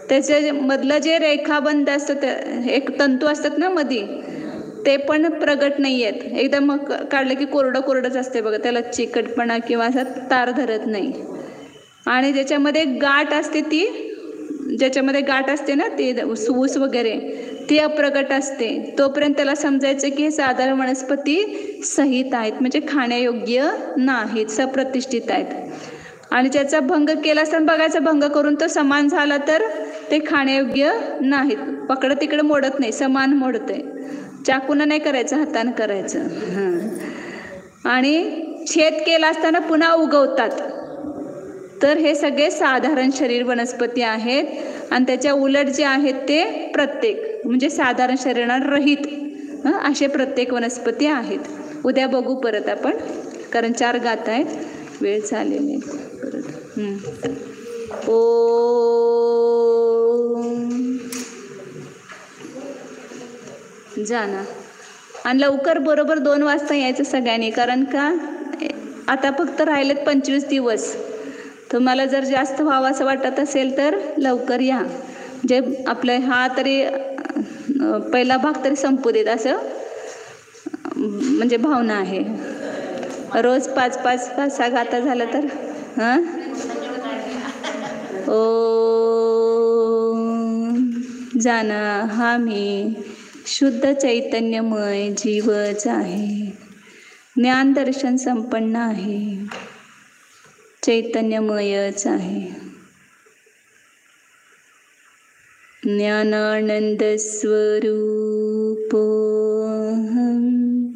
त्याच्या मधलं जे रेखाबंध असतात, एक तंतू असतात ना मधी, ते पण प्रगट नाही आहेत. एकदम काढलं की कोरडंच असते बघा, त्याला चिकटपणा किंवा असा तार धरत नाही. आणि ज्याच्यामध्ये गाठ असते, ज्याच्यामध्ये गाठ असते ना ते ऊस वगैरे, ती अप्रगट असते. तोपर्यंत त्याला समजायचं की हे साधारण वनस्पती सहित आहेत, म्हणजे खाण्यायोग्य नाहीत, सप्रतिष्ठित आहेत. आणि ज्याचा भंग केला असताना बघायचा, भंग करून तो समान झाला तर ते खाण्यायोग्य नाहीत. पकडं तिकडं मोडत नाही, समान मोडतंय. चाकूनं नाही करायचं, हातानं करायचं. आणि छेद केला असताना पुन्हा उगवतात, तर हे सगळे साधारण शरीर वनस्पती आहेत. आणि त्याच्या उलट जे आहेत ते प्रत्येक, म्हणजे साधारण शरीराला रहित असे प्रत्येक वनस्पती आहेत. उद्या बघू परत आपण, कारण 4 गाथा आहेत, वेळ झालेली परत. ओ जाना. आणि लवकर बरोबर 2 वाजता यायचं सगळ्यांनी, कारण का आता फक्त राहिलेत 25 दिवस. तुम्हाला जर जास्त व्हावं असं वाटत असेल तर लवकर या, जे आपलं हा तरी पहिला भाग तरी संपू देत असं म्हणजे भावना आहे. रोज 5-5-6 गाथा झालं तर ओम जाना हा मी शुद्ध चैतन्यमय जीवच आहे. ज्ञान दर्शन संपन्न आहे. चैतन्यमयच आहे. ज्ञानानंद स्वरूपोऽहम्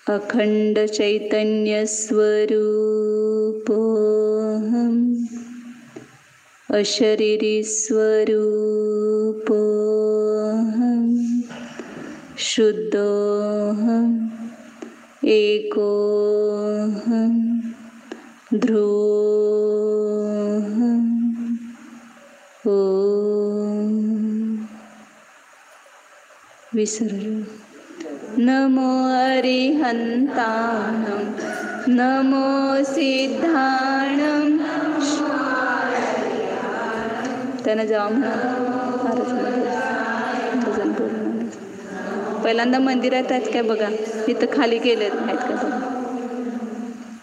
अखंड चैतन्य स्वरूपोऽहम् अशरीरी स्वरूपोऽहम् शुद्धोऽहम् एकोऽहम् ध्रुवोऽहम् ओम विसर्जन. नमो अरिहंताणं नमो सिद्धाणं. त्यानं जावा म्हणा. भजन बोलणं. पहिल्यांदा मंदिरात आहेत काय बघा. इथं खाली गेलेत आहेत का बघा.